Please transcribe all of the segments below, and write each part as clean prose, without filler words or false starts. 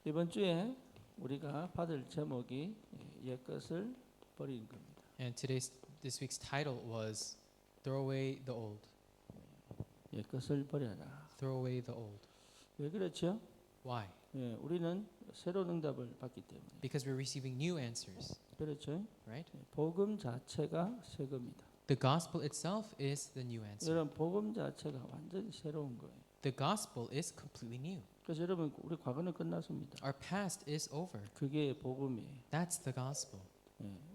이번 주에 우리가 받을 제목이 옛것을 버리는 겁니다. And this week's title was Throw Away the Old. 옛것을 버려라. Throw away the old. 왜 그렇죠? Why? 우리는 새로운 응답을 받기 때문에. Because we're receiving new answers, 그렇죠? right? 복음 자체가 새 겁니다. The gospel itself is the new answer. 여러분 복음 자체가 완전히 새로운 거예요. The gospel is completely new. 그래서 여러분 우리 과거는 끝났습니다. Our past is over. 그게 복음이에요. That's the gospel.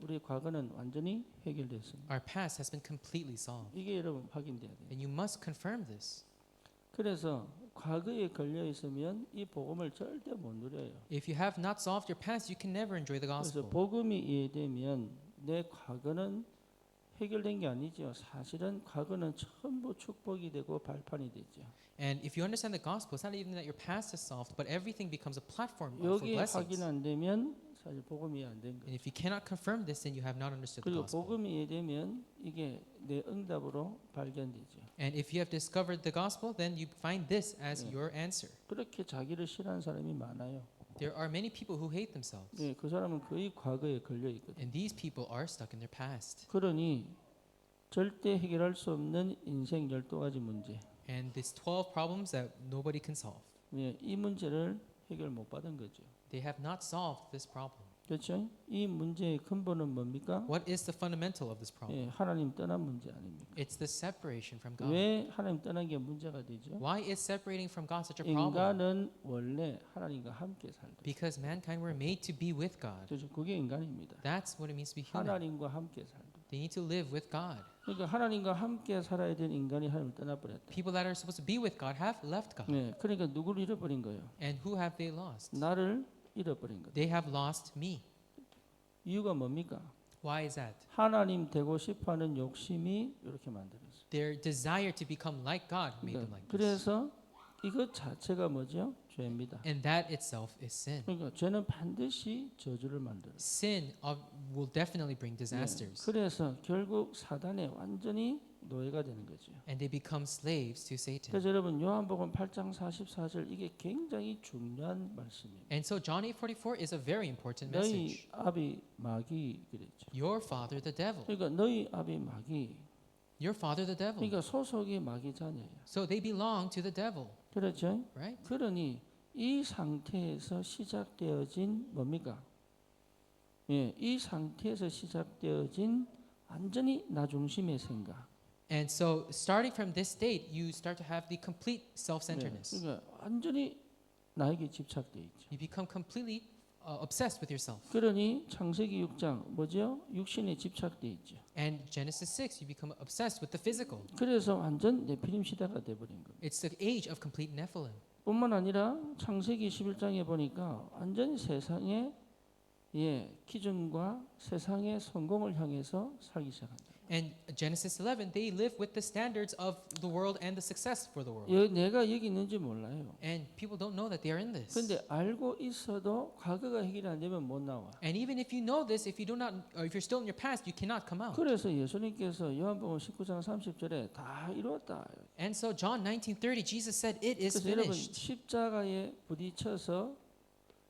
우리 과거는 완전히 해결됐습니다. Our past has been completely solved. 이게 여러분 확인돼야 돼요. And you must confirm this. 그래서 과거에 걸려 있으면 이 복음을 절대 못 누려요. If you have not solved your past, you can never enjoy the 그래서 gospel. 복음이 이해되면 내 과거는 해결된 게 아니죠. 사실은 과거는 전부 축복이 되고 발판이 되죠. And if you understand the gospel, it's not even that your past is solved, but everything becomes a platform for 여기 확인 blessings. 안 되면 사실 복음이 안 된 And 거예요. if you cannot confirm this, then you have not understood the 그리고 gospel. 복음이 이해되면 이게 내 응답으로 발견되죠. And if you have discovered the gospel, then you find this as your answer. 그렇게 자기를 싫어하는 사람이 많아요. There are many people who hate themselves, 그 사람은 거의 과거에 걸려 있거든요. and these people are stuck in their past. 그러니 절대 해결할 수 없는 인생 12가지 문제. And these 12 problems that nobody can solve, 이 문제를 해결 못 받은 거죠. they have not solved this problem. 그렇죠? 이 문제의 근본은 뭡니까? What is the fundamental of this problem? 하나님 떠난 문제 아닙니까? It's the separation from God. 왜 하나님 떠난 게 문제가 되죠? Why is separating from God such a problem? 인간은 원래 하나님과 함께 살다. Because mankind were made to be with God. 그렇죠? 그게 인간입니다. That's what it means to be human. 하나님과 함께 살다. They need to live with God. 그러니까 하나님과 함께 살아야 될 인간이 하나님을 떠나버렸다. People that are supposed to be with God have left God. 그러니까 누구를 잃어버린 거예요? And who have they lost? 나를 잃어버린 거다. They have lost me. 이유가 뭡니까? Why is that? 하나님 되고 싶어하는 욕심이 이렇게 만들었어요. Their desire to become like God made them like this. 그래서 이것 자체가 뭐죠? 죄입니다. And that itself is sin. 그러니까 죄는 반드시 저주를 만들어요. Sin will definitely bring disasters. 그래서 결국 사단에 완전히 노예가 되는 거죠. And they become slaves to Satan. 그래서 여러분 요한복음 8장 44절 이게 굉장히 중요한 말씀이에요. And so John 8:44 is a very important 너희 message. 아비 마귀 그랬죠. Your father the devil. 그러니까 너희 아비 마귀. Your father the devil. 그러니까 소속이 마귀 자녀예요. So they belong to the devil, 그렇죠? right? 그러니 이 상태에서 시작되어진 뭡니까? 이 상태에서 시작되어진 완전히 나 중심의 생각. And so starting from this state, you start to have the complete self-centeredness. 그러니까 완전히 나에게 집착돼 있죠. You become completely obsessed with yourself. 그러니 창세기 6장 뭐죠? 육신에 집착돼 있죠. And Genesis 6, you become obsessed with the physical. 그래서 완전 네피림 시대가 돼 버린 겁니다. It's the age of complete Nephilim. 뿐만 아니라 창세기 11장에 보니까 완전히 세상의 기준과 세상의 성공을 향해서 살기 시작한다. And Genesis 11, they live with the standards of the world and the success for the world. 내가 여기 있는지 몰라요. And people don't know that they are in this. 근데 알고 있어도 과거가 해결이 안 되면 못 나와. And even if you know this, if you're still in your past, you cannot come out. 그래서 예수님께서 요한복음 19장 30절에 다 이루었다. And so John 19:30, Jesus said, "It is 그래서 여러분 finished." 십자가에 부딪혀서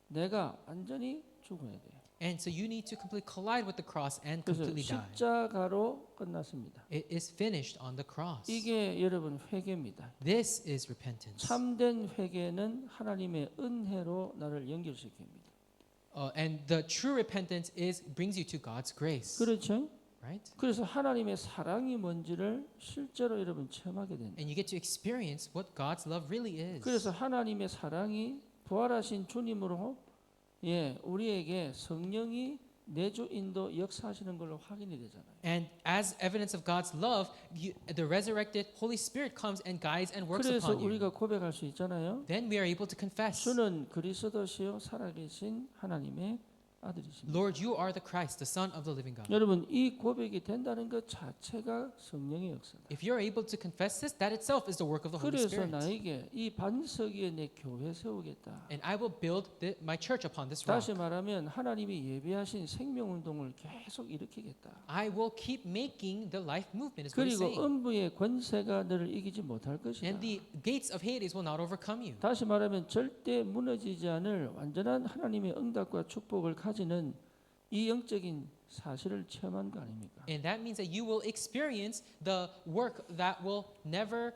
내가 완전히 죽어야 돼요. And so you need to completely collide with the cross and 그래서 completely die. 십자가로 끝났습니다. It is finished on the cross. 이게 여러분 회개입니다. This is repentance. 참된 회개는 하나님의 은혜로 나를 연결시킵니다. And the true repentance brings you to God's grace. 그렇죠? Right? 그래서 하나님의 사랑이 뭔지를 실제로 여러분 체험하게 된다. And you get to experience what God's love really is. 그래서 하나님의 사랑이 부활하신 주님으로 우리에게 성령이 내주 인도 역사하시는 걸로 확인이 되잖아요. And as evidence of God's love, the resurrected Holy Spirit comes and guides and works 그래서 upon you. 우리가 고백할 수 있잖아요. Then we are able to confess. 주는 그리스도시요 살아계신 하나님의 아들이십니다. Lord, you are the Christ, the Son of the living God. 여러분 이 고백이 된다는 것 자체가 성령의 역사다. If you're able to confess this, that itself is the work of the Holy 그래서 Spirit. 나에게 이 반석 위에 내 교회 세우겠다. And I will build my church upon this 다시 rock. 말하면 하나님이 예비하신 생명운동을 계속 일으키겠다. I will keep making the life movement, is what he's 그리고 saying. 음부의 권세가 너를 이기지 못할 것이다. And the gates of Hades will not overcome you. 다시 말하면 절대 무너지지 않을 완전한 하나님의 응답과 축복을 가지는 이 영적인 사실을 체험한 거 아닙니까? And that means that you will experience the work that will never,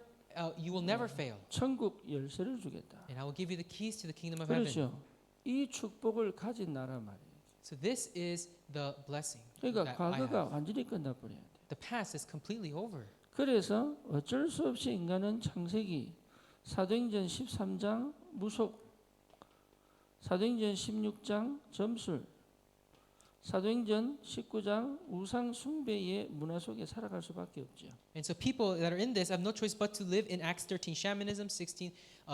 you will never fail. 천국 열쇠를 주겠다. And I will give you the keys to the kingdom of heaven. 그렇죠. 이 축복을 가진 나라 말이에요. So this is the blessing 그러니까 that I 과거가 have. 완전히 끝나버려야 돼. The past is completely over. 그래서 어쩔 수 없이 인간은 창세기, 사도행전 13장 무속, 사도행전 16장 점술, 사도행전 19장 우상 숭배의 문화 속에 살아갈 수밖에 없죠. And so people that are in this have no choice but to live in Acts 13 shamanism, 16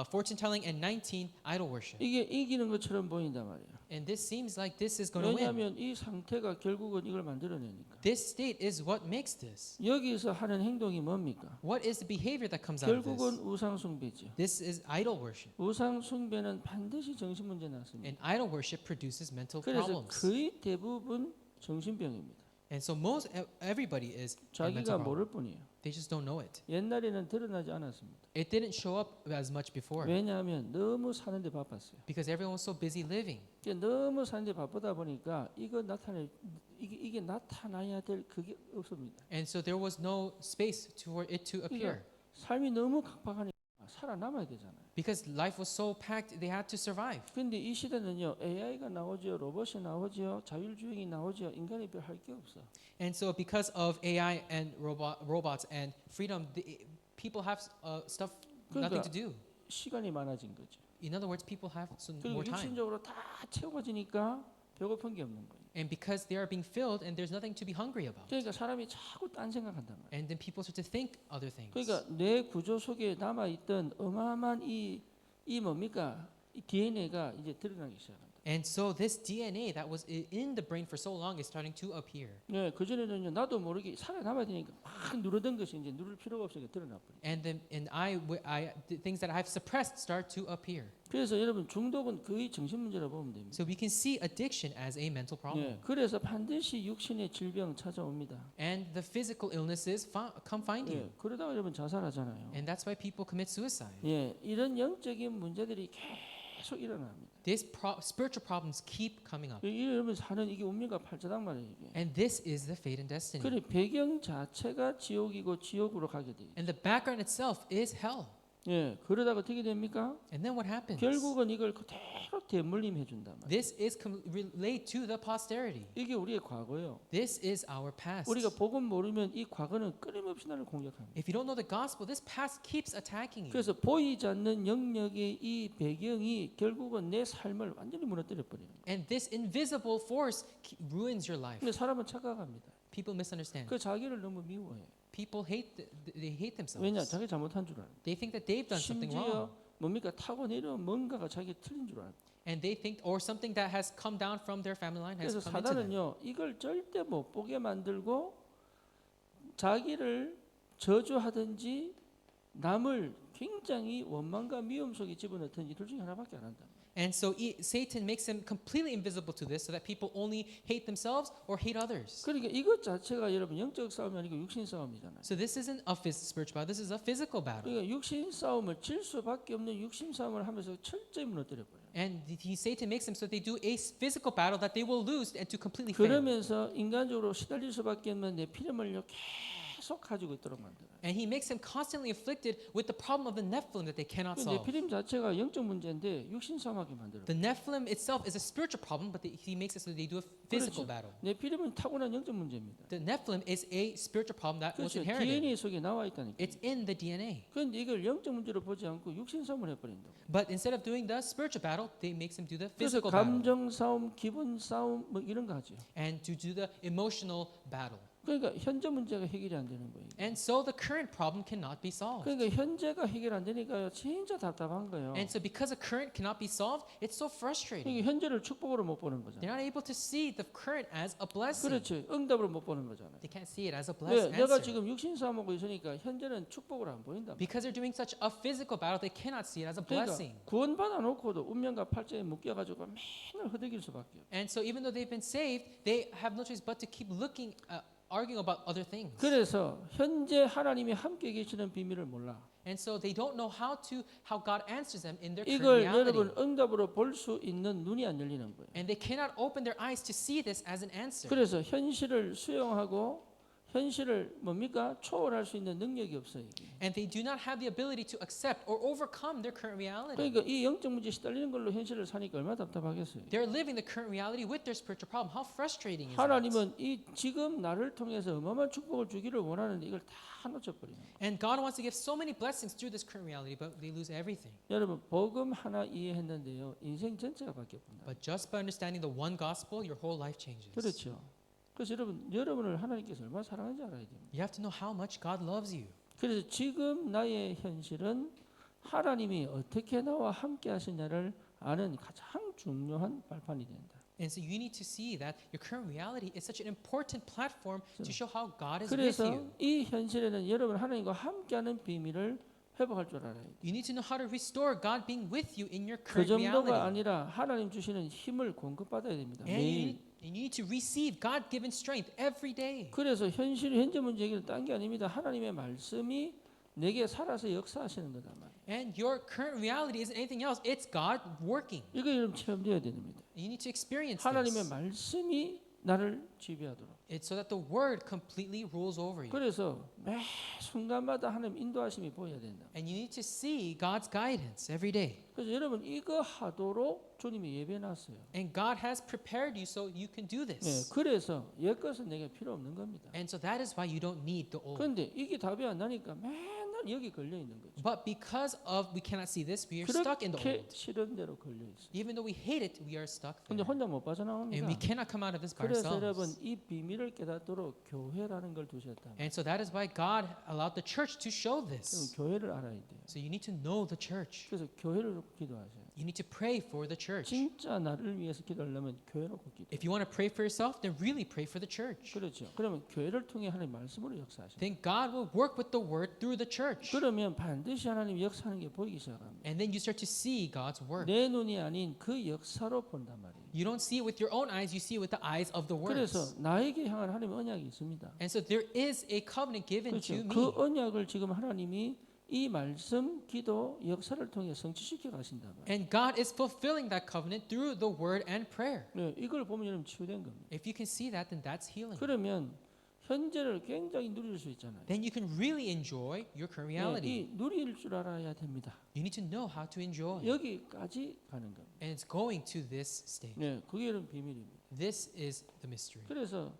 fortune telling, and 19 idol worship. 이게 이기는 것처럼 보인단 말이에요. And this seems like this is going to win. 왜냐하면 이 상태가 결국은 이걸 만들어내니까. This state is what makes this. 여기서 하는 행동이 뭡니까? What is the behavior that comes out of 결국은 this? 우상 숭배죠. This is idol worship. 우상 숭배는 반드시 정신 문제 낳습니다. And idol worship produces mental 그래서 problems. 거의 대부분 정신병입니다. And so everybody is a 자기가 mental problem. 모를 뿐이에요. They just don't know it. 옛날에는 드러나지 않았습니다. It didn't show up as much before 왜냐하면 너무 사는데 바빴어요. because everyone was so busy living. 너무 사는데 바쁘다 보니까 이게 나타나야 될 그게 없습니다. And so there was no space for it to appear 삶이 너무 각박하니까 살아남아야 되잖아요. because life was so packed they had to survive. 근데 이 시대는요, AI가 나오죠, 로봇이 나오죠, 자율주행이 나오죠, 인간이 별 할 게 없어. And so because of AI and robots and freedom, people have stuff nothing to do. 시간이 많아진 거죠. In other words, people have some 그리고 more time. 육신적으로 다 채워지니까 배고픈 게 없는 거예요. And because they are being filled and there's nothing to be hungry about. 그러니까 사람이 자꾸 딴 생각한단 말이에요. And then people start to think other things. 그러니까 뇌 구조 속에 남아있던 어마어마한 이 뭡니까? 이 DNA가 이제 드러나기 시작한다. And so this DNA that was in the brain for so long is starting to appear. 네, 그 전에는요, 나도 모르게 살아남아야 되니까 막 누르던 것이 이제 누를 필요가 없으니까 드러나 버려. And the things that I've suppressed start to appear. 그래서 여러분 중독은 거의 정신 문제라고 보면 됩니다. So we can see addiction as a mental problem. 네, 그래서 반드시 육신의 질병 찾아옵니다. And the physical illnesses come find you. 예, 그러다가 여러분 자살하잖아요. And that's why people commit suicide. 예, 이런 영적인 문제들이 계속 일어납니다. These spiritual problems keep coming up. 이 여러분 사는 이게 운명과 팔자당 말이에요. 이게. And this is the fate and destiny. 그래 배경 자체가 지옥이고 지옥으로 가게 돼요. And the background itself is hell. 예, 그러다가 어떻게 됩니까? And then what happens? 결국은 이걸 그대로 대물림해 준단 말이에요. This is relayed to the posterity. 이게 우리의 과거예요. This is our past. 우리가 복음 모르면 이 과거는 끊임없이 나를 공격합니다. If you don't know the gospel, this past keeps attacking you. 그래서 보이지 않는 영역의 이 배경이 결국은 내 삶을 완전히 무너뜨려 버리는 거예요. And this invisible force ruins your life. 근데 사람은 착각합니다. People misunderstand. 그 자기를 너무 미워해. People they hate 왜냐? themselves. 자기 잘못한 줄 알아. They think that they've done something 심지어 wrong. 뭡니까? 타고 내려온 뭔가가 자기 틀린 줄 알아. And they think, or something that has come down from their family line has 그래서 come into them. 사단은요, 이걸 절대 못 보게 만들고 자기를 저주하든지 남을 굉장히 원망과 미움 속에 집어넣든지 둘 중에 하나밖에 안 한다. And so Satan makes them completely invisible to this so that people only hate themselves or hate others. 그러니까 이것 자체가 여러분 영적 싸움이 아니고 육신 싸움이잖아요. So this isn't a spiritual battle, this is a physical battle. 그러니까 육신 싸움을 질 수밖에 없는 육신 싸움을 하면서 철저히 무너뜨려 버려요. And Satan makes them so they do a physical battle that they will lose and to completely fail. 그러면서 인간적으로 시달릴 수밖에 없는 내 피레물을 계속 가지고 있도록 만들어요. And he makes them constantly afflicted with the problem of the Nephilim that they cannot 내 solve. 피렘 자체가 영적 문제인데 육신 싸움하게 만들어요. The Nephilim itself is a spiritual problem, but he makes it so they do a physical 그렇죠. battle. 내 피렘은 타고난 영적 문제입니다. The Nephilim is a spiritual problem that was 그렇죠. inherited. DNA 속에 나와 있다니까. It's in the DNA. 그런데 이걸 영적 문제로 보지 않고 육신 싸움을 해버린다고. But instead of doing the spiritual battle, they makes them do the 그래서 physical battle 감정 싸움, 기분 싸움 뭐 이런 거 하죠. and to do the emotional battle. 그러니까 현재 문제가 해결이 안 되는 거예요. And so the current problem cannot be solved. 그러니까 현재가 해결 안 되니까 진짜 답답한 거예요. And so because the current cannot be solved, it's so frustrating. 그러니까 현재를 축복으로 못 보는 거잖아요. They're not able to see the current as a blessing. 그렇죠. 응답으로 못 보는 거잖아요. They can't see it as a 왜? blessed 내가 answer. 지금 육신 싸움하고 있으니까 현재는 축복으로 안 보인다. Because they're doing such a physical battle, they cannot see it as a 그러니까 blessing. 구원받아 놓고도 운명과 팔자에 묶여가지고 맨날 허덕일 수밖에. And so even though they've been saved, they have no choice but to keep looking, arguing about other things. 그래서 현재 하나님이 함께 계시는 비밀을 몰라. And so they don't know how God answers them in their current 이걸 reality. 여러분 응답으로 볼 수 있는 눈이 안 열리는 거예요. And they cannot open their eyes to see this as an answer. 그래서 현실을 수용하고 현실을 뭡니까 초월할 수 있는 능력이 없어요. 이게. And they do not have the ability to accept or overcome their current reality. 그러니까 이 영적 문제에 시달리는 걸로 현실을 사니까 얼마나 답답하겠어요. They're living the current reality with their spiritual problem. How frustrating is that? 하나님은 이 지금 나를 통해서 어마어마한 축복을 주기를 원하는데 이걸 다 놓쳐버려요. And God wants to give so many blessings through this current reality, but they lose everything. 여러분 복음 하나 이해했는데요. 인생 전체가 바뀌었습니다. But just by understanding the one gospel, your whole life changes. 그렇죠. 그래서 여러분을 하나님께서 얼마나 사랑하는지 알아야 됩니다. You have to know how much God loves you. 그래서 지금 나의 현실은 하나님이 어떻게 나와 함께 하시냐를 아는 가장 중요한 발판이 된다. And so you need to see that your current reality is such an important platform to show how God is with 그래서 you. 이 현실에는 여러분 하나님과 함께하는 비밀을 회복할 줄 알아야 돼요. You need to know how to restore God being with you in your 그 current 정도가 reality. 아니라 하나님 주시는 힘을 공급받아야 됩니다. And 매일. you need to receive God-given strength every day. 그래서 현재 문제 해결은 딴 게 아닙니다. 하나님의 말씀이 내게 살아서 역사하시는 거다 말이에요. And your current reality isn't anything else. It's God working. 이거 여러분 체험되어야 됩니다. You need to experience 하나님의 this. 말씀이 나를 지배하도록. It's so that the word completely rules over you. 그래서 매 순간마다 하나님 인도하심이 보여야 된다. And you need to see God's guidance every day. 그래서 여러분 이거 하도록 주님이 예배해놨어요. And God has prepared you so you can do 네, this. 그래서 옛것은 내게 필요 없는 겁니다. And so that is why you don't need the old. 그런데 이게 답이 안 나니까 맨날 여기 걸려 있는 거죠. But because of we cannot see this, we are stuck in the 그렇게 old. 싫은 대로 걸려 있어요. Even though we hate it, we are stuck 근데 there. 혼자 못 And 빠져나옵니다. we cannot come out of this by 그래서 여러분 ourselves. 이 비밀을 깨닫도록 교회라는 걸 두셨다. And so that is why God allowed the church to show 그럼 this. 교회를 알아야 돼요. So you need to know the church. 그래서 교회를 놓고 기도하세요. You need to pray for the church. 진짜 나를 위해서 기도하려면 교회 놓고 기도. If you want to pray for yourself, then really pray for the church. 그렇죠. 그러면 교회를 통해 하나님 말씀으로 역사하셔요. Then God will work with the word through the church. 그러면 반드시 하나님 역사하는 게 보이기 시작합니다. And then you start to see God's work. 내 눈이 아닌 그 역사로 본단 말이에요. You don't see it with your own eyes, you see it with the eyes of the 그래서 words. 나에게 향한 하나님의 언약이 있습니다. And so there is a covenant given to 그렇죠. me. 그 언약을 지금 하나님이 이 말씀, 기도, 역사를 통해 성취시켜 가신다 말이에요. And God is fulfilling that covenant through the word and prayer. 네, 이걸 보면 여러분 치유된 겁니다. If you can see that, then that's healing. 그러면 현재를 굉장히 누릴 수 있잖아요. Then you can really enjoy your current 네, reality. 이 누릴 줄 알아야 됩니다. You need to know how to enjoy. 여기까지 가는 겁니다. And it's going to this stage. 네, 그게 여러분 비밀입니다. This is the mystery. 그래서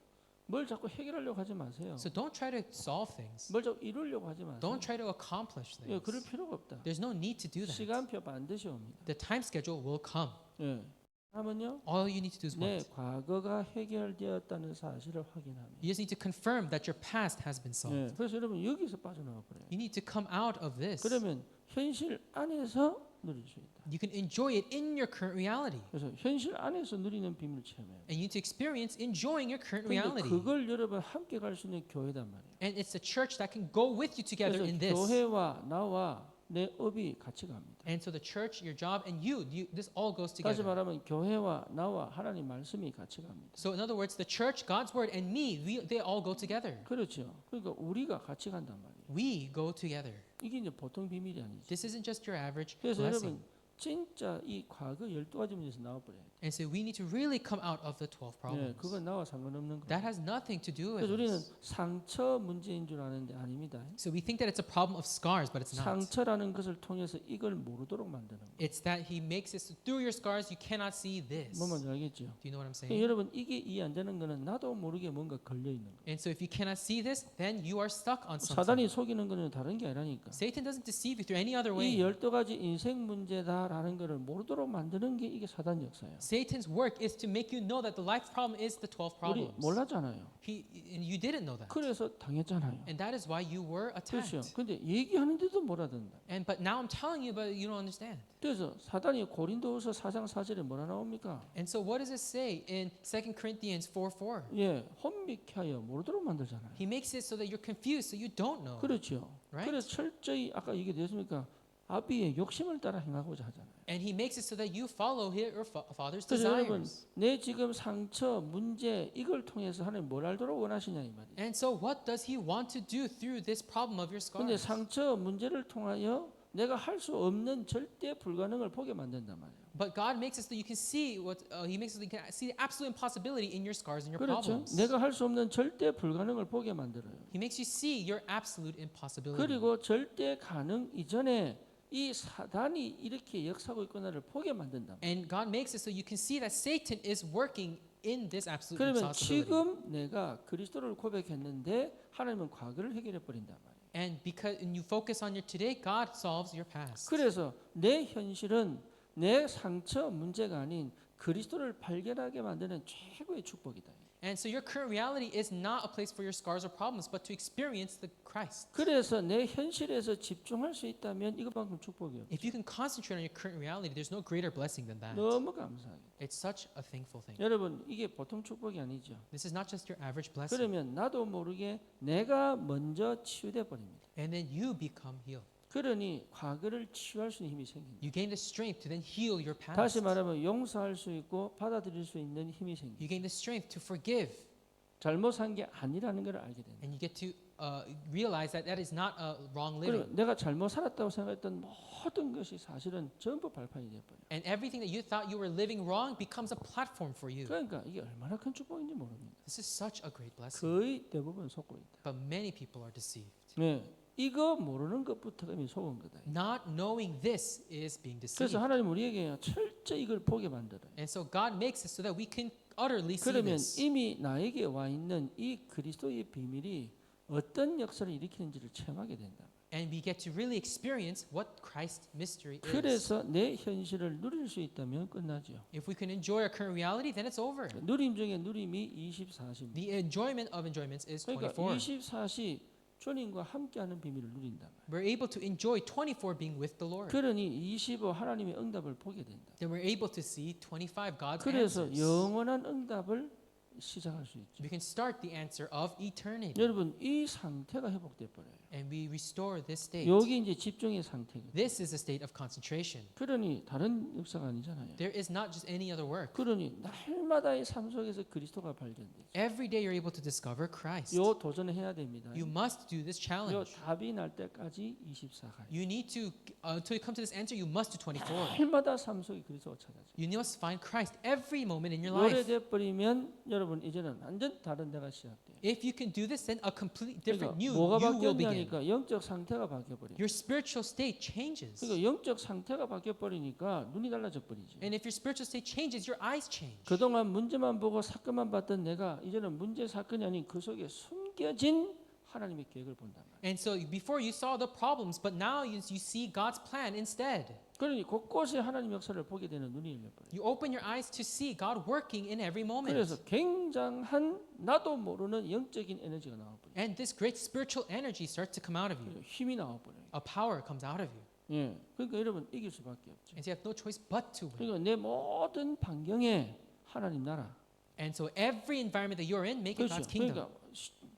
뭘 자꾸 해결하려고 하지 마세요. So don't try to solve things. 뭘 자꾸 이루려고 하지 마세요. Don't try to accomplish 예, 그럴 things. 필요가 없다. There's no need to do that. 시간표 반드시 옵니다. The time schedule will come. 예. 하면요, All you need to do is 내 what? 과거가 해결되었다는 사실을 확인합니다. You just need to confirm that your past has been solved. 예. 그래서 여러분 여기서 빠져나와 버려요. You need to come out of this. 그러면 현실 안에서 누릴 수 있다. You can enjoy it in your current reality. 그래서 현실 안에서 누리는 비밀을 체험해요. And you need to experience enjoying your current 그런데 reality. 그걸 여러분 함께 갈 수 있는 교회단 말이에요. And it's a church that can go with you together 그래서 in this. 교회와 나와 내 업이 같이 갑니다. And so the church, your job, and you, this all goes 다시 together. 말하면 교회와 나와 하나님 말씀이 같이 갑니다. So in other words, the church, God's word, and me, they all go together. 그렇죠. 그러니까 우리가 같이 간단 말이에요. We go together. 이게 이제 보통 비밀이 아니죠. This isn't just your average 그래서 blessing. 여러분 진짜 이 과거 12가지 문제에서 나와버려요. And so we need to really come out of the 12 네, problems. 그건 나와 상관없는 That 거예요. has nothing to do with 그래서 우리는 us. 상처 문제인 줄 아는데 아닙니다. So we think that it's a problem of scars, but it's not. 상처라는 것을 통해서 이걸 모르도록 만드는 거예요. It's that he makes it so through your scars you cannot see this. 뭔 Do 말인지 알겠죠? you know what I'm 그러니까 saying? 여러분 이게 이해 안 되는 거는 나도 모르게 뭔가 걸려 있는 거예요. And so if you cannot see this, then you are stuck on something. 사단이 속이는 거는 다른 게 아니라니까. Satan doesn't deceive you through any other 이 way. 12가지 인생 문제다 있다라는 것을 모르도록 만드는 게 이게 사단 역사예요. Satan's work is to make you know that the life problem is the 12 우리 problems. 몰랐잖아요. And you didn't know that. 그래서 당했잖아요. And that is why you were 그렇죠. attacked. 근데 얘기하는데도 몰라듣는다. But now I'm telling you, but you don't understand. 그래서 사단이 고린도후서 4장 4절에 뭐라 나옵니까? And so what does it say in 2 Corinthians 4:4? 예, 혼미케 하여 모르도록 만들잖아요. He makes it so that you're confused, so you don't know. 그렇죠. Right? 그래서 철저히 아까 얘기했습니까? 아비의 욕심을 따라 행하고자 하잖아요. And he makes it so that you follow his or father's 그래서 여러분, desires. 내 지금 상처, 문제 이걸 통해서 하나님 뭘 알도록 원하시냐 이 말이에요. And so what does he want to do through this problem of your 근데 scars? 상처, 문제를 통하여 내가 할 수 없는 절대 불가능을 보게 만든단 말이에요. But God makes it so that you can see what he makes it so that you can see the absolute impossibility in your scars and your 그렇죠. problems. 내가 할 수 없는 절대 불가능을 보게 만들어요. He makes you see your absolute impossibility. 그리고 절대 가능 이전에 이 사단이 이렇게 역사하고 있구나를 보게 만든다. And God makes it so you can see that Satan is working in this absolute 그러면 impossibility. 지금 내가 그리스도를 고백했는데 하나님은 과거를 해결해 버린단 말이에요. And because you focus on your today, God solves your past. 그래서 내 현실은 내 상처 문제가 아닌 그리스도를 발견하게 만드는 최고의 축복이다. And so your current reality is not a place for your scars or problems, but to experience the Christ. 그래서 내 현실에서 집중할 수 있다면 이것만큼 축복이요. If you can concentrate on your current reality, there's no greater blessing than that. 너무 감사해요. It's such a thankful thing. 여러분 이게 보통 축복이 아니죠. This is not just your average blessing. 그러면 나도 모르게 내가 먼저 치유돼 버립니다. And then you become healed. 그러니 과거를 치유할 수 있는 힘이 생깁니다. You gain the strength to then heal your past. 다시 말하면 용서할 수 있고 받아들일 수 있는 힘이 생깁니다. You gain the strength to forgive. 잘못한 게 아니라는 걸 알게 됩니다. And you get to realize that that is not a wrong 그리고 living. 내가 잘못 살았다고 생각했던 모든 것이 사실은 전부 발판이 되어버려요. And everything that you thought you were living wrong becomes a platform for you. 그러니까 이게 얼마나 큰 축복인지 모릅니다. This is such a great blessing. 거의 대부분 속고 있다. But many people are deceived. 네, 이거 모르는 것부터가 이미 속은 거다. Not knowing this is being deceived. 그래서 하나님 우리에게 철저히 이걸 보게 만들어요. And so God makes it so that we can utterly see 그러면 this. 이미 나에게 와 있는 이 그리스도의 비밀이 어떤 역사를 일으키는지를 체험하게 된다. And we get to really experience what Christ's mystery is. 그래서 내 현실을 누릴 수 있다면 끝나죠. If we can enjoy our current reality, then it's over. 누림 중에 누림이 24시입니다. The enjoyment of enjoyments is 그러니까 24. 24시 주님과 함께하는 비밀을 누린다. We're able to enjoy 24 being with the Lord. 그러니 25 하나님의 응답을 보게 된다. Then we're able to see 25 God's 그래서 answers. 영원한 응답을 시작할 수 있죠. We can start the answer of eternity. 여러분 이 상태가 회복돼 버려요. And we restore this state. 여기 이제 집중의 상태거든요. This is a state of concentration. 그러니 다른 역사가 아니잖아요. There is not just any other work. 그러니 날마다의 삶 속에서 그리스도가 발견되죠. Every day you're able to discover Christ. 요 도전해야 됩니다. You must do this 요 challenge. 답이 날 때까지 24가요. You need to, until you come to this answer, you must do 24. 날마다 삶 속에 그리스도가 찾아져. You must find Christ every moment in your 요래 life. 돼 버리면 여러분 이제는 완전 다른 데가 시작돼요. If you can do this, then a completely different 그러니까 you 뭐가 will begin. 바뀌었냐니까 영적 상태가 바뀌어 버려요. Your spiritual state changes. 그러니까 영적 상태가 바뀌어 버리니까 눈이 달라져 버리죠. And if your spiritual state changes, your eyes change. 그동안 문제만 보고 사건만 봤던 내가 이제는 문제 사건이 아닌 그 속에 숨겨진 하나님의 계획을 본단 말이에요. And so before you saw the problems, but now you see God's plan instead. 그러니 곳곳에 하나님 역사를 보게 되는 눈이 열려 버려요. You open your eyes to see God working in every moment. 그래서 굉장한 나도 모르는 영적인 에너지가 나와 버려요. And this great spiritual energy starts to come out of you. 힘이 나와 버려요. A power comes out of you. 예. 그러니까 여러분 이길 수밖에 없죠. And so you have no choice but to win. 그러니까 내 모든 반경에 하나님 나라. And so every environment that you're in, make it 그렇죠. God's kingdom. 그러니까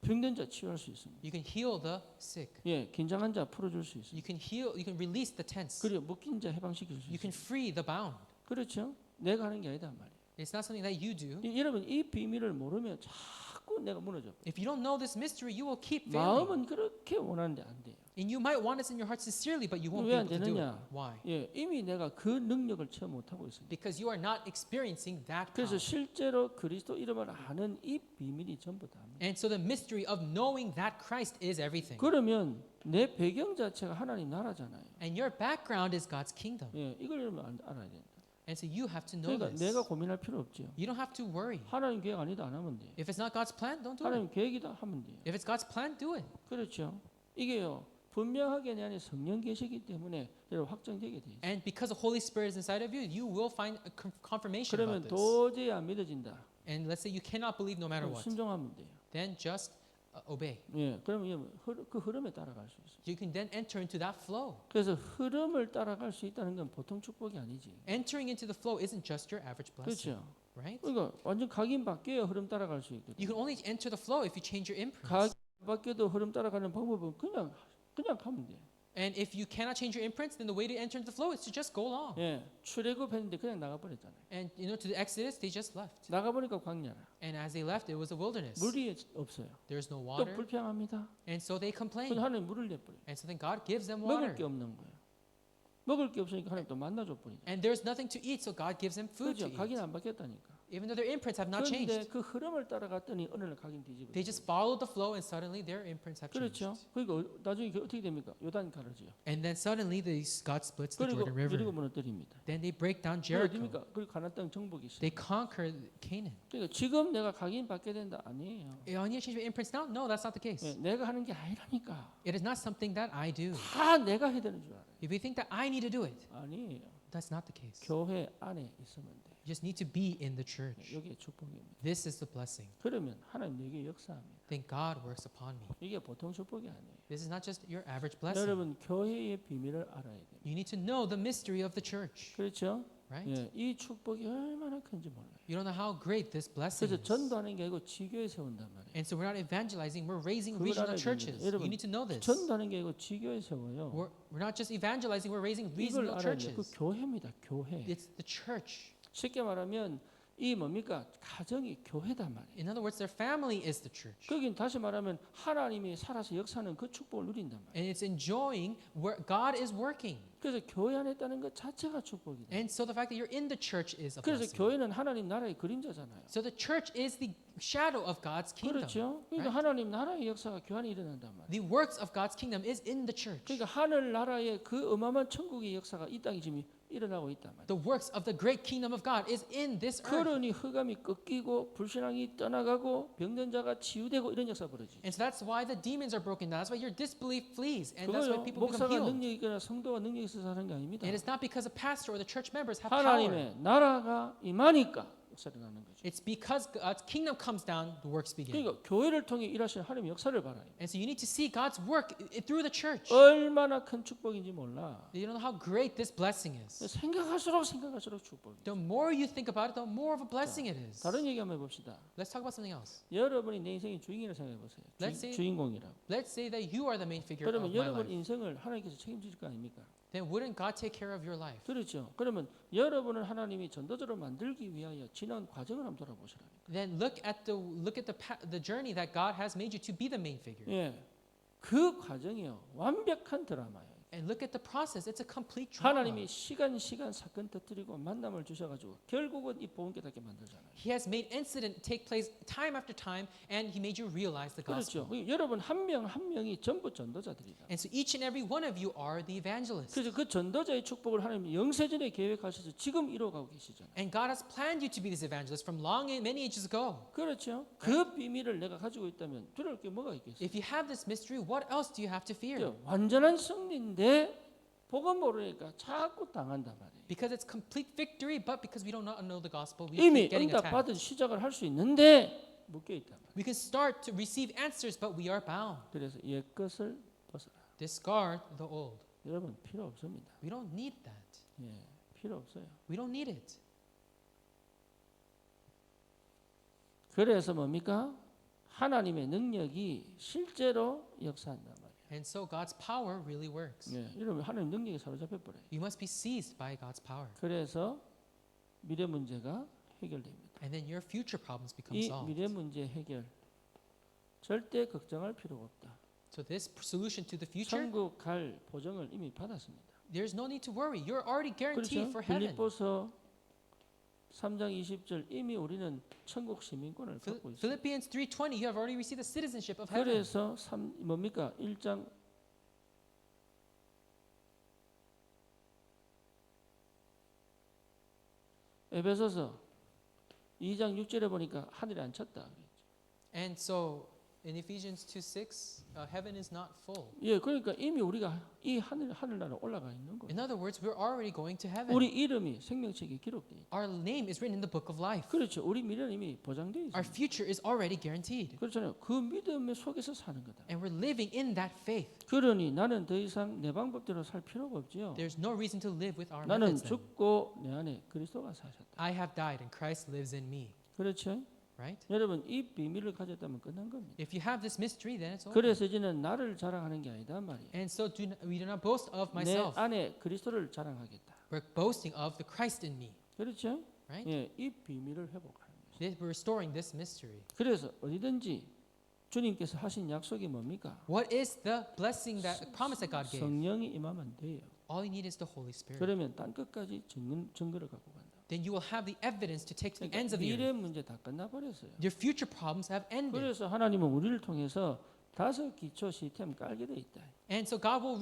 병든 자 치유할 수 있습니다. You can heal the sick. 예, 긴장한 자 풀어줄 수 있습니다. You can heal, you can release the tense. 그리고 묶인 자 해방시킬 수 You can 있습니다. free the bound. 그렇죠? 내가 하는 게 아니다 말이에요. It's not something that you do. 여러분 이 비밀을 모르면 자꾸 내가 무너져. If you don't know this mystery, you will keep failing. 마음은 그렇게 원하는데 안 돼요. And you might want this in your heart sincerely, but you won't be 왜 안 able to do it. 되느냐? Why? 예, 이미 내가 그 능력을 체험 못 하고 있습니다. Because you are not experiencing that 그래서 power. 실제로 그리스도 이름을 아는 이 비밀이 전부 다입니다. And so the mystery of knowing that Christ is everything. 그러면 내 배경 자체가 하나님 나라잖아요. And your background is God's kingdom. 예, 이걸 여러분 알아야 된다. And so you have to know 그러니까 this. 내가 고민할 필요 없죠. You don't have to worry. 하나님 계획 아니다 안 하면 돼요. If it's not God's plan, don't do it. 하나님 계획이다 하면 돼요. If it's God's plan, do it. 그렇죠. 이게요. 분명하게 내 안에 성령 계시기 때문에 여러분 확정되게 돼 있어요. And because the Holy Spirit is inside of you, you will find a confirmation 그러면 about this. 도저히 안 믿어진다. And let's say you cannot believe no matter 그럼 what. 순종하면 돼요. Then just obey. 예, 그러면 그 흐름에 따라갈 수 있어요. You can then enter into that flow. 그래서 흐름을 따라갈 수 있다는 건 보통 축복이 아니지. Entering into the flow isn't just your average blessing, 그렇죠. right? 그러니까 완전 각인 바뀌어야 흐름 따라갈 수 있거든. You can only enter the flow if you change your imprints. 각인 바뀌어도 흐름 따라가는 방법은 그냥 가면 돼. And if you cannot change your imprints, then the way to enter into the flow is to just go along. 예, 출애굽했는데 그냥 나가버렸잖아요. And to the Exodus, they just left. 나가보니까 광야라. And as they left, it was a wilderness. 물이 없어요. There's no 또 water. 불평합니다. And so they complain. 그래서 하나님 물을 내버려. And so then God gives them 먹을 water. 게 없는 거예요. 먹을 게 없으니까 하나님 또 만나줘 버리죠. And there's nothing to eat, so God gives them food to 그렇죠. 각인 eat. 안 바뀌었다니까. Even though their imprints have not 그런데 changed. 그 흐름을 따라갔더니 어느 날 각인 뒤집어. They just followed the flow and suddenly their imprints have changed. 그렇죠. 그러니까 나중에 어떻게 됩니까? 요단 가르지요. And then suddenly God splits the 그리고 Jordan River. 여리고 무너뜨립니다. Then they break down 그게 Jericho. 어디입니까? 그리고 가나안 땅 정복이 있어요. They conquer Canaan. 그러니까 지금 내가 각인 받게 된다 아니에요. I need to change my imprints now? No, that's not the case. 예, 내가 하는 게 아니라니까. It is not something that I do. 다 내가 해야 되는 줄 알아요. If you think that I need to do it, 아니에요. that's not the case. 교회 안에 있으면 돼. You just need to be in the church. 여기에 축복입니다. This is the blessing. 그러면 하나님 내게 역사합니다. Then God works upon me. 이게 보통 축복이 아니에요. This is not just your average blessing. 여러분 교회의 비밀을 알아야 돼요. You need to know the mystery of the church, 그렇죠? right? 예, 이 축복이 얼마나 큰지 몰라요. You don't know how great this blessing 그래서 is. 전도하는 게 아니고 지교에 세운단 말이에요. And so we're not evangelizing, we're raising 그걸 regional 알아야 churches. 됩니다. 여러분, You need to know this. 전도하는 게 아니고 지교에 세워요. We're not just evangelizing, we're raising 이걸 regional 알아야 돼요. 그 churches. 교회입니다. 교회. It's the church. 쉽게 말하면 이 뭡니까? 가정이 교회단 말이에요. In other words, their family is the church. 거긴 다시 말하면 하나님이 살아서 역사하는 그 축복을 누린단 말이에요. And it's enjoying where God is working. 그래서 교회 안에 있다는 것 자체가 축복이다. And so the fact that you're in the church is a 그래서 blessing. 교회는 하나님 나라의 그림자잖아요. So the church is the shadow of God's kingdom. 그렇죠. 그러니까 right? 하나님 나라의 역사가 교회 안에 일어난단 말이에요. The works of God's kingdom is in the church. 그러니까 하늘 나라의 그 어마어마한 천국의 역사가 이 땅에 지금 일어나고 있단 말이에요. The works of the great kingdom of God is in this earth. 그러니 흑암이 꺾이고 불신앙이 떠나가고 병든 자가 치유되고 이런 역사 벌어지죠. And so that's why the demons are broken down. That's why your disbelief flees. And that's why 그거요. people become 목사가 healed. 능력이 있거나 성도가 능력이 있어서 하는 게 아닙니다. And it's not because a pastor or the church members have power. 하나님의 나라가 임하니까 역사가 나는 거죠. It's because God's kingdom comes down, the works begin. 그러니까 교회를 통해 일하시는 하나님의 역사를 봐라요. And so you need to see God's work through the church. 얼마나 큰 축복인지 몰라. You don't know how great this blessing is. 생각할수록 축복이에요. The more you think about it, the more of a blessing it is. 다른 얘기 한번 해봅시다. Let's talk about something else. 여러분이 내 인생의 주인이라고 생각해 보세요. Let's say- 주인공이라고. Let's say that you are the main figure of 그러면 my 여러분 life. 인생을 하나님께서 책임질 거 아닙니까? Then wouldn't God take care of your life? 그렇죠. 그러면 여러분을 하나님이 전도자로 만들기 위하여 지난 과정을 한번 돌아보시라니까. Then look at the journey that God has made you to be the main figure. 예, 그 과정이요 완벽한 드라마예요. And look at the process. It's a complete drama. 하나님이 시간 사건 터뜨리고 만남을 주셔가지고 결국은 이 복음 깨닫게 만들잖아요. He has made incident take place time after time, and He made you realize the 그렇죠. gospel. 여러분 한 명 한 명이 전부 전도자들이다. And so each and every one of you are the evangelists. 그래서 그 전도자의 축복을 하나님이 영세전에 계획하셔서 지금 이뤄가고 계시잖아요. And God has planned you to be this evangelist from many ages ago. 그렇죠. 그 비밀을 내가 가지고 있다면 두려울 게 뭐가 있겠어요? If you have this mystery, what else do you have to fear? 완전한 승리인데 복음 모르니까 자꾸 당한단 말이에요. Because it's complete victory, but because we don't know the gospel, we 이미 keep getting 응답 attacked. 받은 시작을 할 수 있는데 묶여 있단 말이에요. We can start to receive answers, but we are bound. 그래서 옛 것을 벗어라. Discard the old. 여러분 필요 없습니다. We don't need that. 예, 필요 없어요. We don't need it. 그래서 뭡니까? 하나님의 능력이 실제로 역사한단 말이에요. And so God's power really works. 예, 여러분 하나님 능력에 사로잡혀 버려요. You must be seized by God's power. 그래서 미래 문제가 해결됩니다. And then your future problems become 이 solved. 미래 문제 해결 절대 걱정할 필요가 없다. So this solution to the future, 천국 갈 보증을 이미 받았습니다. there's no need to worry. You're already guaranteed 그렇죠? for heaven. 빌립보서 3장 20절 이미 우리는 천국 시민권을 갖고 있습니다. Philippians 3:20, you have already received the citizenship of heaven. 그래서 뭡니까? 1장 에베소서 2장 6절에 보니까 하늘에 앉혔다. And so In Ephesians 2:6, heaven is not full. 예, 그러니까 이미 우리가 이 하늘나라 올라가 있는 거예요. In other words, we're already going to heaven. 우리 이름이 생명책에 기록돼 있어요. Our name is written in the book of life. 그렇죠. 우리 미래는 이미 보장돼 Our 있어요. future is already guaranteed. 그렇잖아요. 그 믿음 속에서 사는 거다. And we're living in that faith. 그러니 나는 더 이상 내 방법대로 살 필요가 없지요. There's no reason to live with our 나는 methods then. 죽고 내 안에 그리스도가 사셨다. I have died and Christ lives in me. 그렇죠? Right? 여러분 이 비밀을 가졌다면 끝난 겁니다. If you have this mystery, then it's over. 그래서 이제는 나를 자랑하는 게 아니다 말이에요. And so we do not boast of 내 myself. 안에 그리스도를 자랑하겠다. We're boasting of the Christ in me. 그렇죠? Right? 예, 이 비밀을 회복하는 거예요. We're restoring this mystery. 그래서 어디든지 주님께서 하신 약속이 뭡니까? What is the blessing that promise that God gave? 성령이 임하면 돼요. All you need is the Holy Spirit. 그러면 땅 끝까지 증거를 갖고 간다. Then you will have the evidence to take to the 그러니까 ends of the 미래 earth. 문제 다 끝나버렸어요. Your future problems have ended. 그래서 하나님은 우리를 통해서 5 기초 시스템 깔게 돼 있다. And so God will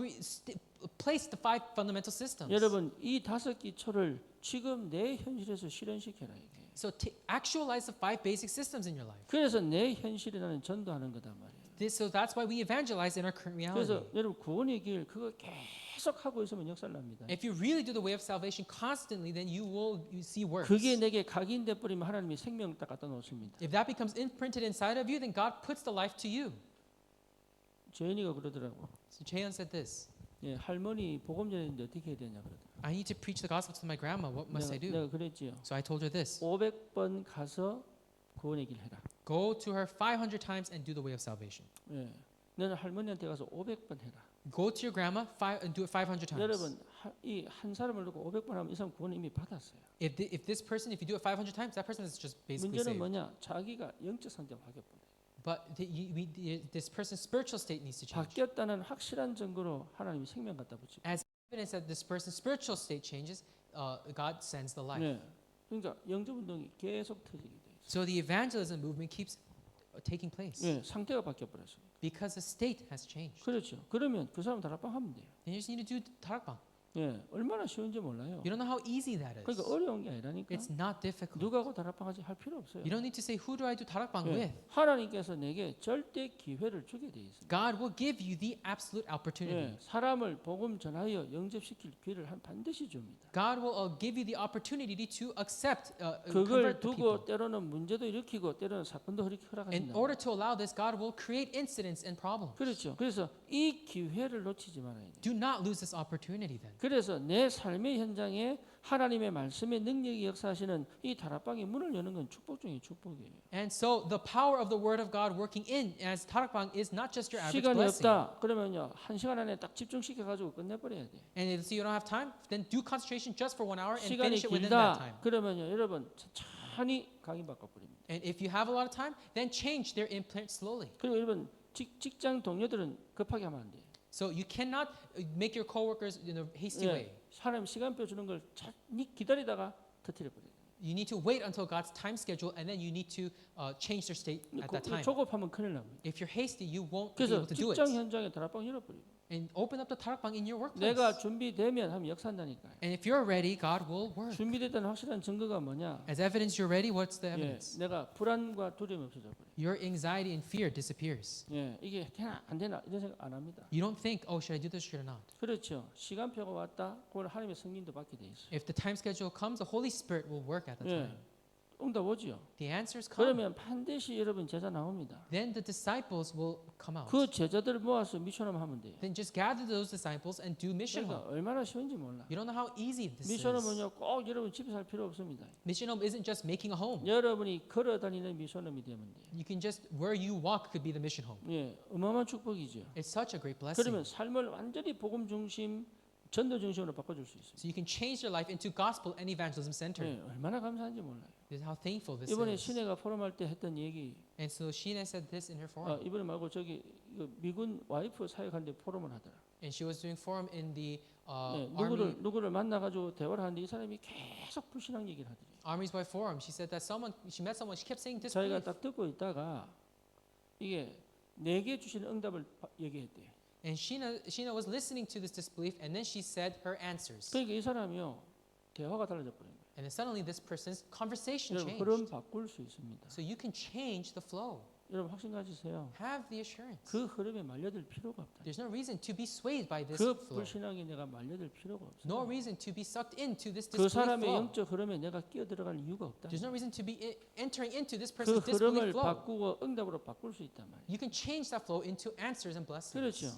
place the 5 fundamental systems. 여러분 이 5 기초를 지금 내 현실에서 실현시켜라 이게. So actualize the 5 basic systems in your life. 그래서 내 현실에 나는 전도하는 거단 말이에요. So that's why we evangelize in our current reality. 그래서 여러분 구원의 길 그거 계속 하고 있으면 역사를 납니다. If you really do the way of salvation constantly, then you see works. 그게 내게 각인돼 버리면 하나님이 생명 딱 갖다 놓습니다. If that becomes imprinted inside of you, then God puts the life to you. 재현이가 그러더라고. So Jaehyun said this. 예, 할머니 복음 전했는데 어떻게 해야 되냐 그러더라고. I need to preach the gospel to my grandma. What must I do? 내가 그랬지요. So I told her this. 500번 가서 구원의 길 해라. Go to her 500 times and do the way of salvation. 예. 너는 할머니한테 가서 500번 해라. Go to your grandma and do it 500 times. 여러분 이 한 사람을 놓고 500번 하면 이 사람 구원 이미 받았어요. If this person, if you do it 500 times, that person is just basically 문제는 saved. 뭐냐? 자기가 영적 상태가 바뀌었거든. But this person's spiritual state needs to change. 바뀌었다는 확실한 증거로 하나님이 생명 갖다 붙이고. As evidence that this person's spiritual state changes, God sends the life. 네. 그러니까 영적 운동이 계속 터지게 돼 있어요. So the evangelism movement keeps taking place 네, 상태가 바뀌어 버렸어요. because the state has changed. 그렇죠. 그러면 그 사람 다락방 하면 돼요. And you just need to do 다락방. 예, 얼마나 쉬운지 몰라요. You don't know how easy that is. 그러니까 어려운 게 아니라니까. It's not difficult. 누가하고 다락방 하지 할 필요 없어요. You don't need to say, who do I do 다락방 예, with? 하나님께서 내게 절대 기회를 주게 돼 있습니다. God will give you the absolute opportunity. 예, 사람을 복음 전하여 영접시킬 기회를 반드시 줍니다. God will give you the opportunity to accept, 그걸 convert the 두고 people. 때로는 문제도 일으키고 때로는 사건도 In 허락하신다. order to allow this, God will create incidents and problems. 그렇죠. 그래서 이 기회를 놓치지 말아야 돼요. Do not lose this opportunity then. 그래서 내 삶의 현장에 하나님의 말씀의 능력이 역사하시는 이 다락방의 문을 여는 건 축복 중에 축복이에요. And so the power of the word of God working in as 다락방 is not just your average 시간이 blessing. 없다. 그러면요 1시간 안에 딱 집중시켜 가지고 끝내버려야 돼. And if you don't have time, then do concentration just for 1 hour and 시간이 finish it within that 길다. time. 그러면요 여러분 천천히 강의 바꿔버립니다. And if you have a lot of time, then change their implant slowly. 그리고 여러분 직장 동료들은 급하게 하면 안 돼요. So you cannot make your coworkers in a hasty way. 사람 시간표 주는 걸 천천히 기다리다가 터뜨려 버려요. You need to wait until God's time schedule, and then you need to change their state at that time. 조급하면 큰일 납니다. If you're hasty, you won't be 그래서 able to do 직장 it. 현장에 다락방 열어버리고 And open up the 다락방 in your workplace. 내가 준비되면 하면 역사한다니까요. And if you're ready, God will work. 준비됐다는 확실한 증거가 뭐냐? As evidence you're ready, what's the 예, evidence? 내가 불안과 두려움이 없어져 버려요. Your anxiety and fear disappears. 예, 이게 되나 안 되나 이런 생각 안 합니다. You don't think, oh, should I do this, should I not? 그렇죠. 시간표가 왔다. 그걸 하나님의 성인도 받게 돼 있어요. If the time schedule comes, the Holy Spirit will work at the 예, time. 응답 오지요. The answers come. 그러면 반드시 여러분 제자 나옵니다. Then the disciples will come out. 그 제자들 모아서 미션홈 하면 돼요. Then just gather those disciples and do mission 그러니까 home. 얼마나 쉬운지 몰라. You don't know how easy this 미션홈은요 is. 꼭 여러분 집에서 할 필요 없습니다. Mission home isn't just making a home. 여러분이 걸어 다니는 미션홈이 되면 돼요. You can just, where you walk could be the mission home. 예, 어마어마한 축복이죠. It's such a great blessing. 그러면 삶을 완전히 복음 중심, 전도 중심으로 바꿔줄 수 있어요. So you can change your life into gospel and evangelism centered. 예, 얼마나 감사한지 몰라요. This is how thankful this 이번에 is. 신혜가 포럼할 때 했던 얘기, And so Sheena said this in her forum. 이번에 말고 저기 그 미군 와이프 사역하는데 포럼을 하더라. And she was doing forum in the 네, army, 누구를 만나가지고 대화를 하는데 이 사람이 계속 불신앙 얘기를 하더래. Armies by Forum. She said that she met someone, she kept saying this. 자기가 딱 듣고 있다가 이게 내게 주시는 응답을 얘기했대. And Sheena was listening to this disbelief, and then she said her answers. 그러니까 이 사람이요 대화가 달라져 버린 거예요. And then suddenly this person's conversation 여러분 changed. 흐름 바꿀 수 있습니다. So you can change the flow. 여러분 확신 가지세요. Have the assurance. 그 흐름에 말려들 필요가 없다. There's no reason to be swayed by this 그 flow. 불신앙에 내가 말려들 필요가 No 없어요. reason to be sucked into this 그 disbelief 사람의 flow. 영적 흐름에 내가 끼어들어갈 이유가 없다. There's no reason to be entering into this 그 person's disbelief 흐름을 flow. 바꾸고 응답으로 바꿀 수 있단 말이에요. You can change that flow into answers and blessings. 그렇죠.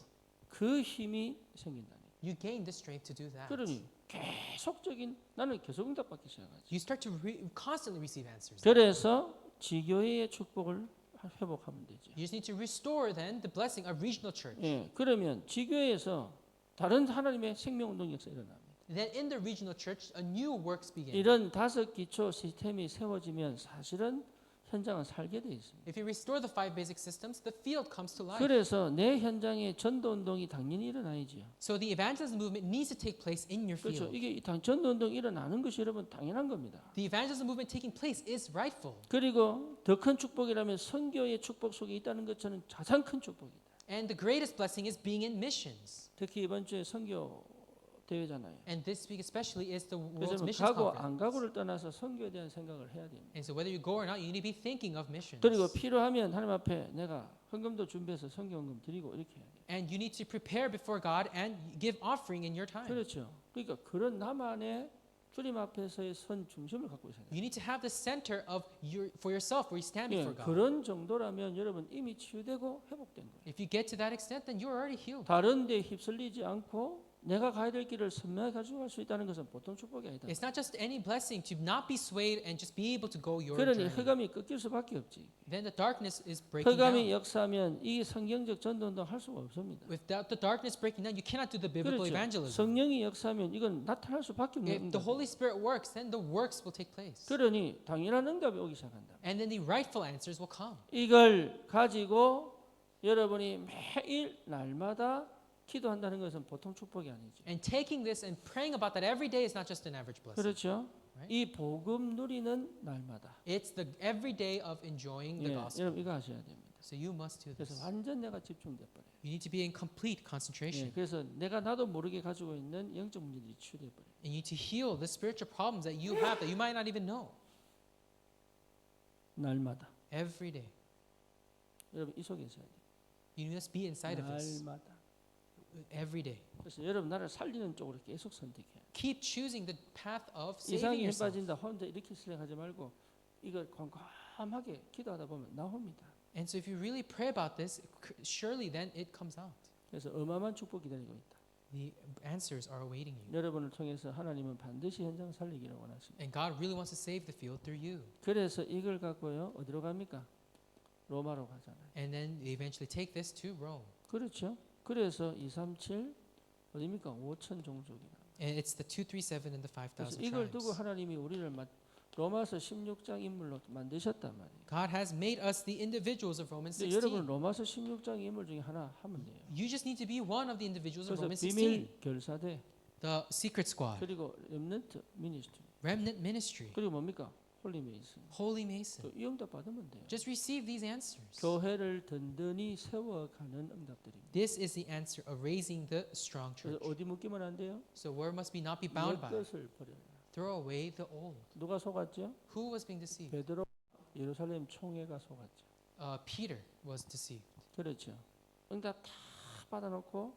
그 힘이 생긴다니. You gain the strength to do that. 그러니 계속적인 나는 계속 응답받기 시작하죠. You start to constantly receive answers. 그래서 지교회의 축복을 회복하면 되죠. You just need to restore then the blessing of regional church. 예, 그러면 지교회에서 다른 하나님의 생명운동 역사 일어납니다. Then in the regional church, a new works begin. 이런 5기초 시스템이 세워지면 사실은 현장은 살게 돼 있습니다. If you restore the 5 basic systems, the field comes to life. 그래서 내 현장에 전도운동이 당연히 일어나야지요. So the evangelism movement needs to take place in your 그렇죠. field. 이게 전도운동이 일어나는 것이 여러분 당연한 겁니다. The evangelism movement taking place is rightful. 그리고 더 큰 축복이라면 선교의 축복 속에 있다는 것처럼 가장 큰 축복이다. And the greatest blessing is being in missions. 특히 이번 주에 선교 대회잖아요. And this week especially is the 그래서 World's Missions 가고 Conference. 안 가고를 떠나서 선교에 대한 생각을 해야 됩니다. And so whether you go or not, you need to be thinking of missions. 그리고 필요하면 하나님 앞에 내가 헌금도 준비해서 선교헌금 드리고 이렇게 해야 돼요. And you need to prepare before God and give offering in your time. 그렇죠. 그러니까 그런 나만의 주님 앞에서의 선 중심을 갖고 있어야 돼요. You need to have the center of for yourself where you stand 예, before God. 그런 정도라면 여러분 이미 치유되고 회복된 거예요. If you get to that extent, then you're already healed. 다른 데 휩쓸리지 않고 내가 가야 될 길을 선명하게 가지고 갈 수 있다는 것은 보통 축복이 아니다. It's not just any blessing to not be swayed and just be able to go your 그러니 journey. 흑암이 꺾일 수밖에 없지. Then the darkness is breaking 흑암이 down. 역사하면 이 성경적 전도운동 할 수가 없습니다. Without the darkness breaking down, you cannot do the biblical 그렇죠. evangelism. 성령이 역사하면 이건 나타날 수밖에 없는 If the 거예요. Holy Spirit works, then the works will take place. 그러니 당연한 응답이 오기 시작한다. And then the rightful answers will come. 이걸 가지고 여러분이 매일 날마다 기도한다는 것은 보통 축복이 아니죠. And taking this and praying about that every day is not just an average blessing. 그렇죠. Right? 이 복음 누리는 날마다. It's the every day of enjoying the 예, gospel. 여러분 이거 하셔야 됩니다. So you must do 그래서 this. 완전 내가 집중돼 버려요. You need to be in complete 예, concentration. 그래서 내가 나도 모르게 가지고 있는 영적 문제들이 치유돼 버려요. And you need to heal the spiritual problems that you have that you might not even know. 날마다. Every day. 여러분 이 속에 있어야 돼요. You must be inside of this. 날마다. Every day. 그래서 여러분 나를 살리는 쪽으로 계속 선택해요. Keep choosing the path of saving 이상이 힘 yourself. 빠진다 혼자 이렇게 생각하지 말고 이걸 곰곰하게 기도하다 보면 나옵니다. And so if you really pray about this, surely then it comes out. 그래서 어마어마한 축복 기다리고 있다. The answers are awaiting you. 여러분을 통해서 하나님은 반드시 현장 살리기를 원하십니다. And God really wants to save the field through you. 그래서 이걸 갖고요 어디로 갑니까? 로마로 가잖아요. And then you eventually take this to Rome. 그렇죠. 그래서 237 어디입니까? 5천 종족이라. And it's the 237 and the 그래서 5,000 이걸 두고 tribes. 하나님이 우리를 로마서 16장 인물로 만드셨단 말이에요. God has made us the individuals of Romans 근데 여러분 16. 로마서 16장 인물 중에 하나 하면 돼요. You just need to be one of the individuals of 그래서 Romans 16. 비밀 결사대 The secret squad, 그리고 렘넌트 미니스트리 remnant ministry, 그리고 뭡니까? 홀리 메이슨. holy mason. 이 응답 받으면 돼요. Just receive these answers. 교회를 든든히 세워가는 응답들입니다. This is the answer of raising the strong 그래서 church. 어디 묶이면 안 돼요? So where must we not be bound by? 것을 버려라. Throw away the old. 누가 속았죠? Who was being deceived? 베드로 예루살렘 총회가 속았죠. Peter was deceived. 그렇죠. 응답 다 받아놓고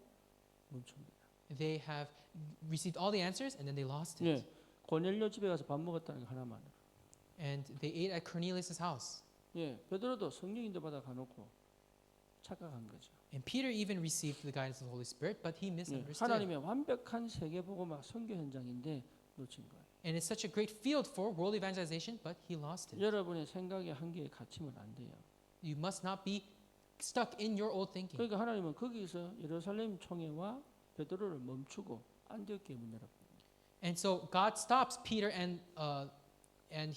멈춥니다. They have received all the answers and then they lost it. 예, 고넬료 집에 가서 밥 먹었다는 거 하나만. And they ate at Cornelius' house. 예, 베드로도 성령인도 받아 가놓고 착각한 거죠. And Peter even received the guidance of the Holy Spirit, but he 예, misunderstood. 하나님의 완벽한 세계 복음화 선교 현장인데 놓친 거예요. And it's such a great field for world evangelization, but he lost it. 여러분의 생각의 한계에 갇히면 안 돼요. You must not be stuck in your old thinking. 그러니까 하나님은 거기서 예루살렘 총회와 베드로를 멈추고 안디옥교회 문 열었거든요. And so God stops Peter and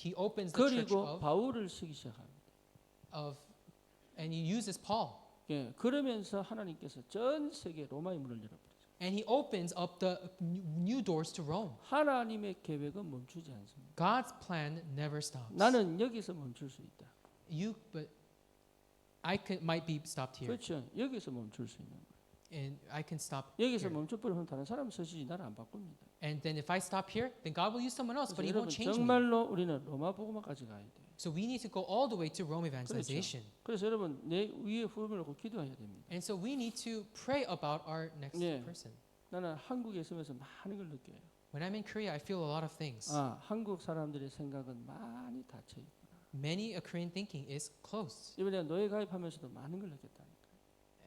he opens the church 그리고 바울을 쓰기 시작합니다. and he uses Paul. 예, 그러면서 하나님께서 전 세계 로마의 문을 열어버리죠. And he opens up the new doors to Rome. 하나님의 계획은 멈추지 않습니다. God's plan never stops. 나는 여기서 멈출 수 있다. But I might be stopped here, 그렇죠. 여기서 멈출 수 있는 거예요. and I can stop 여기서 here. 멈춰버리면 다른 사람 서시지 나를 안 바꿉니다. And then if I stop here, then God will use someone else, but He 여러분 won't change me. 정말로 우리는 로마 복음화까지 가야 돼. So we need to go all the way to Rome evangelization. 그래서 여러분 내 위에 후임을 놓고 기도해야 됩니다. And so we need to pray about our next 네. person. 나는 한국에 있으면서 많은 걸 느껴요. When I'm in Korea, I feel a lot of things. 한국 사람들의 생각은 많이 닫혀 있구나. Many a Korean thinking is closed. 이번에 노예 가입하면서도 많은 걸 느꼈다니까.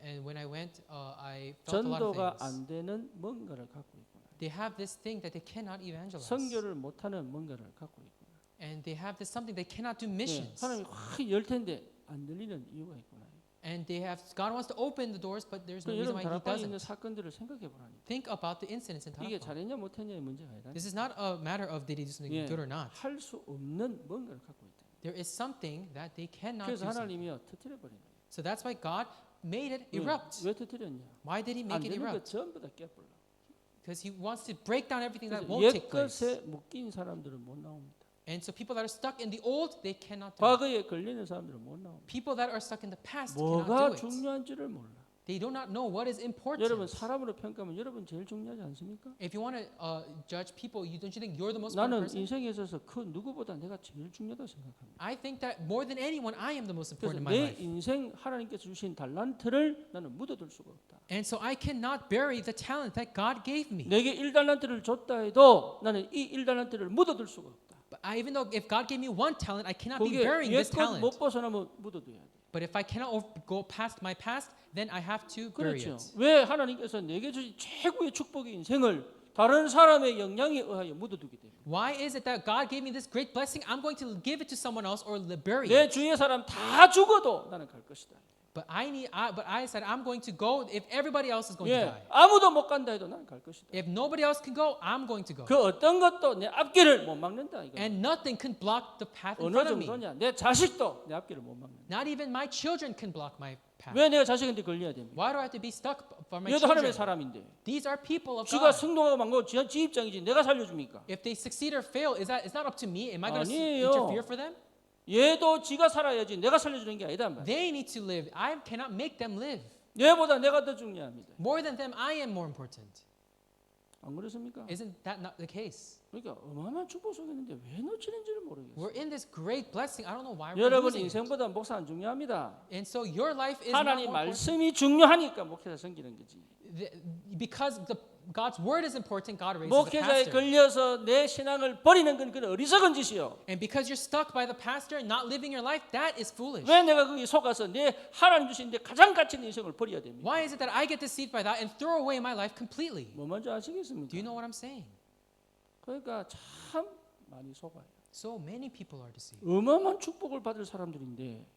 And when I went, I felt a lot of 전도가 things. 안 되는 뭔가를 갖고 있구나. They have this thing that they cannot evangelize. 선교를 못하는 뭔가를 갖고 있구나. And they have this something they cannot do 네, missions. 하나님이 확 열 텐데 안 열리는 이유가 있구나. And they have God wants to open the doors, but there's no 그 reason 여러분 why He 다락방에 있는 doesn't. 사건들을 생각해 보라니까. Think about the incidents in 이게 Tarakpang. 잘했냐 못했냐의 문제가 아니라 This is not a matter of did he do something 예, good or not. 할 수 없는 뭔가를 갖고 있다. There is something that they cannot do. 그래서 Something. 하나님이요 터뜨려 버린 거예요. So that's why God made it erupt. 왜 터뜨렸냐? Why did He 안 make it 되는 것 erupt? 전부 다 깨버려. Because He wants to break down everything that 그래서 won't take place. 옛것에 묶인 사람들은 못 나옵니다. And so people that are stuck in the old, they cannot do it. 과거에 걸리는 사람들은 못 나옵니다. People that are stuck in the past 뭐가 cannot do it. 중요한지를 몰라. They do not know what is important. 여러분 사람으로 평가하면 여러분 제일 중요하지 않습니까? If you want to judge people, don't you think you're the most important 나는 person? 인생에 있어서 그 누구보다 내가 제일 중요하다고 생각합니다. I think that more than anyone, I am the most 그래서 important in my 내 life. 인생 하나님께서 주신 달란트를 나는 묻어둘 수가 없다. And so I cannot bury the talent that God gave me. 내게 1달란트를 줬다 해도 나는 이 1달란트를 묻어둘 수가 없다. But even though if God gave me one talent, I cannot be 거기에 burying this 옛것 talent. 못 벗어나면 묻어둬야 돼. But if I cannot go past my past, then I have to bury 그렇죠. it. 왜 하나님께서 내게 주신 최고의 축복의 인생을 다른 사람의 영향에 의하여 묻어두게 됩니다. Why is it that God gave me this great blessing? I'm going to give it to someone else or bury 내 it. 주위의 사람 다 죽어도 나는 갈 것이다. But I said I'm going to go if everybody else is going to 예, die. 아무도 못 간다 해도 나는 갈 것이다. If nobody else can go, I'm going to go. 그 어떤 것도 내 앞길을 못 막는다 이거. And nothing can block the path in 어느 front of me. 정도냐? 내 자식도 내 앞길을 못 막는다. Not even my children can block my path. 왜 내가 자식한테 걸려야 됩니까? Why do I have to be stuck for my 얘도 하나님의 children? 사람인데. These are people of 지가 God. 승동하고 망고 지 입장이지 내가 살려줍니까? If they succeed or fail, it's not up to me. Am I going to 아니에요. interfere for them? 얘도 지가 살아야지 내가 살려주는 게 아니다 말이야. They need to live. I cannot make them live. 얘보다 내가 더 중요합니다. More than them, I am more important. 안 그렇습니까? Isn't that not the case? 그러니까 어마어마한 축복 속에 있는데 왜 놓치는지를 모르겠어요. We're in this great blessing. I don't know why we're 여러분 losing it. 인생보다 목사 안 중요합니다. And so your life is not 하나님 more important. 말씀이 중요하니까 목회자 섬기는 거지. Because God's word is important, God raises a 목회자에 pastor. 걸려서 내 신앙을 버리는 건 그런 어리석은 짓이요. And because you're stuck by the pastor and not living your life, that is foolish. 왜 내가 거기 속아서 내 하나님 주신 내 가장 가치 있는 인생을 버려야 됩니까? Why is it that I get deceived by that and throw away my life completely? 뭐 먼저 아시겠습니까? Do you know what I'm saying? 그러니까 참 많이 속아요. So many people are deceived. 어마어마한 축복을 받을 사람들인데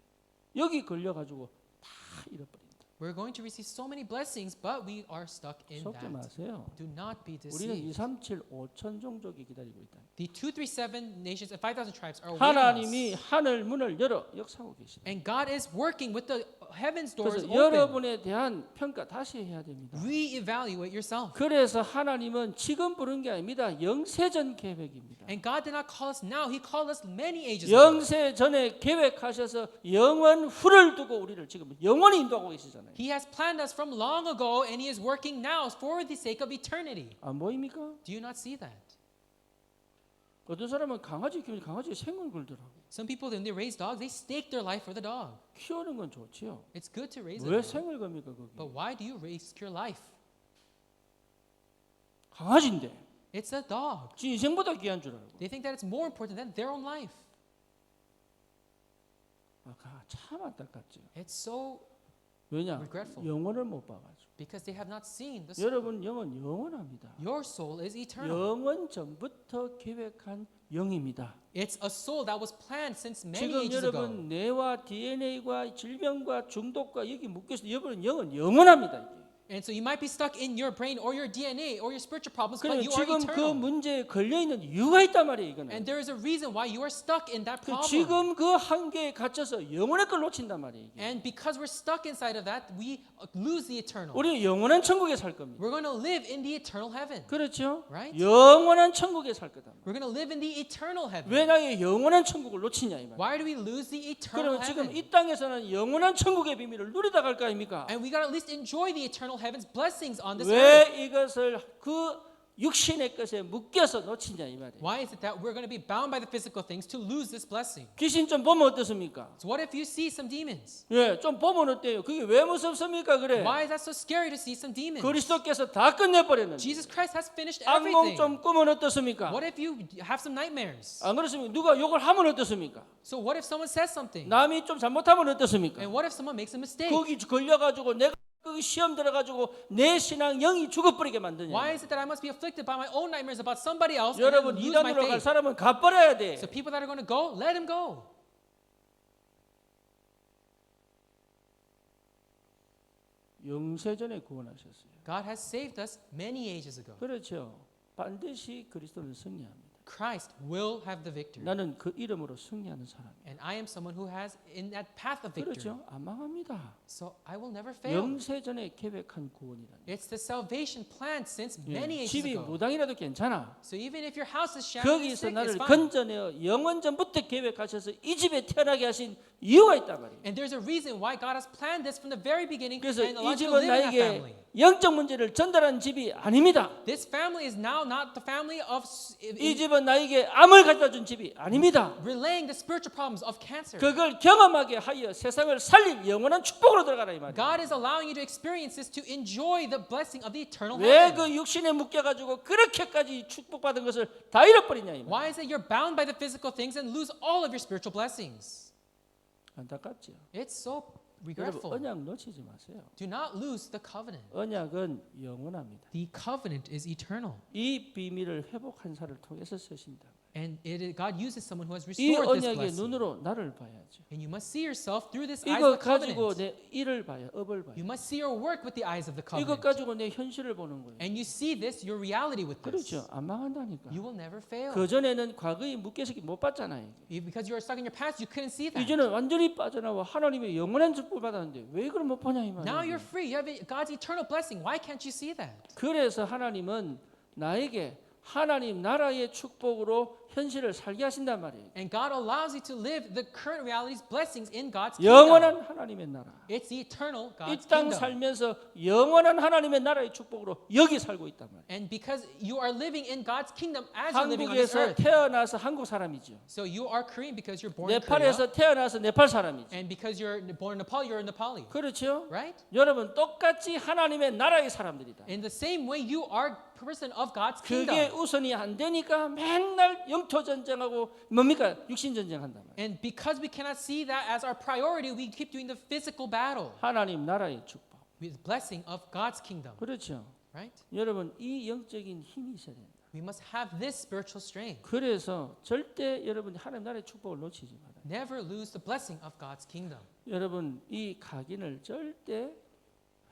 여기 걸려가지고 다 잃어버린다. We're going to receive so many blessings, but we are stuck in 속지 that. 마세요. Do not be 우리는 deceived. 237 5천 종족이 기다리고 있다. The 237 nations and 5,000 tribes are waiting 하나님이 us. 하늘 문을 열어 역사하고 계시다. And God is working with the heavens doors 그래서 open. 여러분에 대한 평가 다시 해야 됩니다. Reevaluate yourself. 그래서 하나님은 지금 부른 게 아닙니다. 영세전 계획입니다. And God did not call us now. He called us many ages ago. 영세전에 계획하셔서 영원 후를 두고 우리를 지금 영원히 인도하고 계시잖아요. He has planned us from long ago, and He is working now for the sake of eternity. 안 보입니까? Do you not see that? 어떤 사람은 강아지 키우면 강아지에 생을 걸더라고. Some people, when they raise dogs, they stake their life for the dog. 키우는 건 좋지요. It's good to raise a 왜 dog. 생을 겁니까 거기? But why do you risk your life? 강아지인데 It's a dog. 지 인생보다 귀한 줄 알고. They think that it's more important than their own life. 참 안타깝죠. It's so 왜냐? regretful. 영혼을 못 봐가지고. because they have not seen the soul. 여러분 영은 영원합니다. Your soul is eternal. 영원 전부터 계획한 영입니다. It's a soul that was planned since many 지금 ages ago. 여러분 뇌와 DNA과 질병과 중독과 여기 묶여서 여러분 영은 영원합니다. 이게. And so you might be stuck in your brain or your DNA or your spiritual problems, but 그러니까 you are 지금 그 eternal. 문제에 걸려 있는 이유가 있단 말이에요. 이거는. And there is a reason why you are stuck in that problem. 지금 그 한계에 갇혀서 영원의 걸 놓친단 말이에요. 이게. And because we're stuck inside of that, we lose the eternal. 우리는 영원한 천국에 살 겁니다. We're going to live in the eternal heaven. 그렇죠? Right? 영원한 천국에 살 거다. We're going to live in the eternal heaven. 왜 나의 영원한 천국을 놓치냐 이 말. Why do we lose the eternal 그러면 지금 heaven? 이 땅에서는 영원한 천국의 비밀을 누리다 갈 거 아닙니까? And we got to at least enjoy the eternal heaven's blessings on this 왜 earth. 이것을 그 육신의 것에 묶여서 놓치냐 이 말이에요. Why is it that we're going to be bound by the physical things to lose this blessing? 귀신 좀 보면 어떻습니까? So what if you see some demons? 예, 좀 보면 어때요? 그게 왜 무섭습니까? 그래. Why is that so scary to see some demons? 그리스도께서 다 끝내버렸는데. Jesus Christ has finished 악몽 everything. 좀 꾸면 어떻습니까? What if you have some nightmares? 안 그렇습니까? 누가 욕을 하면 어떻습니까? So what if someone says something? 남이 좀 잘못하면 어떻습니까? And what if someone makes a mistake? 거기 걸려가지고 내가 그 시험 들어가지고 내 신앙 영이 죽어버리게 만드냐? Why is it that I must be afflicted by my own nightmares about somebody else and 여러분 then lose my 이단으로 갈 faith? 사람은 가버려야 돼. So people that are going to go, let them go. 영세전에 구원하셨어요. God has saved us many ages ago. 그렇죠. 반드시 그리스도는 승리합니다. Christ will have the victory. 나는 그 이름으로 승리하는 사람이에요. And I am someone who has in that path of victory. 그렇죠. 안 망합니다. So I will never fail. 영세전에 계획한 구원이라니. It's the salvation plan since many ages 집이 ago. 무당이라도 괜찮아. So even if your house is shattered and 거기서 sick, it's 나를 fine. 건져내어 영원전부터 계획하셔서 이 집에 태어나게 하신 이유가 있단 말이에요. And there's a reason why God has planned this from the very beginning 그래서 and 이 allowed you to 집은 live in that 나에게 family. 영적 문제를 전달한 집이 아닙니다. This family is now not the family of 이 집은 나에게 암을 가져다 준 집이 아닙니다. relaying the spiritual problems of cancer. 그걸 경험하게 하여 세상을 살릴 영원한 축복으로 들어가라 이 말이에요. God is allowing you to experience this to enjoy the blessing of the eternal 왜 heaven. 그 육신에 묶여가지고 그렇게까지 축복받은 것을 다 잃어버리냐 이 말이에요. Why is it you're bound by the physical things and lose all of your spiritual blessings? 안타깝죠. It's so 여러분 regretful. 언약 놓치지 마세요. Do not lose the covenant. 언약은 영원합니다. The covenant is eternal. 이 비밀을 회복한 사를 통해서 쓰신다. And God uses someone who has 이 restored this 언약의 blessing. 눈으로 나를 봐야죠. And you must see yourself through this eyes 이거 of the 가지고 covenant. 내 일을 봐야, 업을 봐야. You must see your work with the eyes of the 이거 covenant. 가지고 내 현실을 보는 거예요. And you see this, your reality with this. 그렇죠. 안 망한다니까. You will never fail. 그 전에는 과거에 묶여서기 못 봤잖아요. Because you are stuck in your past, you couldn't see that. 이제는 완전히 빠져나와 하나님의 영원한 축복을 받았는데 왜 그걸 못 보냐 이 Now 말이에요. you're free. You have God's eternal blessing. Why can't you see that? 그래서 하나님은 나에게 하나님 나라의 축복으로 현실을 살게 하신단 말이에요. And God allows you to live the current realities, blessings in God's 영원한 kingdom. 하나님의 나라. It's the eternal 이 God's 땅 kingdom. 살면서 영원한 하나님의 나라의 축복으로 여기 살고 있단 말이에요. And because you are living in God's kingdom as you're living on this 한국에서 earth. 태어나서 한국 사람이죠. So you are Korean because you're born in Korea. 네팔에서 태어나서 네팔 사람이죠. And because you're born in Nepal, you're a Nepali. 그렇죠? Right? 여러분 똑같이 하나님의 나라의 사람들이다. In the same way, you are a person of God's 그게 kingdom. 우선이 안 되니까 맨날 영토 전쟁하고 뭡니까? 육신 전쟁한단 말이에요. And because we cannot see that as our priority, we keep doing the physical battle 하나님 나라의 축복. with blessing of God's kingdom. 그렇죠. Right? 여러분 이 영적인 힘이 있어야 된다. We must have this spiritual strength. 그래서 절대 여러분 하나님 나라의 축복을 놓치지 말아요. Never lose the blessing of God's kingdom. 여러분 이 각인을 절대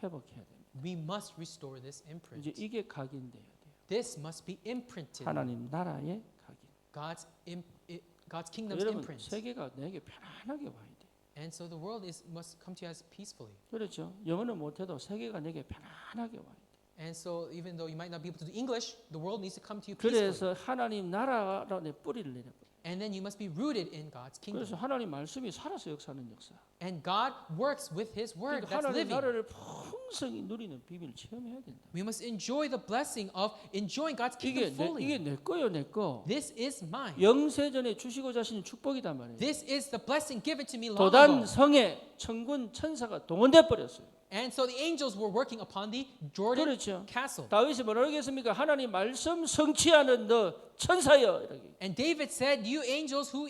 회복해야 됩니다. We must restore this 이제 imprint. 이게 각인돼야 돼요. This must be imprinted. 하나님 나라의 각인. God's kingdom's 여러분 imprint. 세계가 내게 편안하게 와야 돼. And so the world must come to you as peacefully. 그렇죠. 영어는 못해도 세계가 내게 편안하게 와야 돼. And so even though you might not be able to do English, the world needs to come to you peacefully. 그래서 하나님 나라로 내 뿌리를 내려. And then you must be rooted in God's kingdom. 그래서 하나님 말씀이 살아서 역사하는 역사. And God works with His word 그러니까 that's 하나님 living. 나라를 풍성히 누리는 비밀을 체험해야 된다. We must enjoy the blessing of enjoying God's 이게 kingdom fully. 이게 내 거요, 내 거. This is mine. 영세전에 주시고자 하시는 축복이단 말이에요. This is the blessing given to me long 도단 ago. 성에 천군 천사가 동원돼 버렸어요. And so the angels were working upon the Jordan 그렇죠. castle. 다윗이 뭐라고 했습니까? 하나님 말씀 성취하는 너 천사여 이렇게. And David said, "You angels who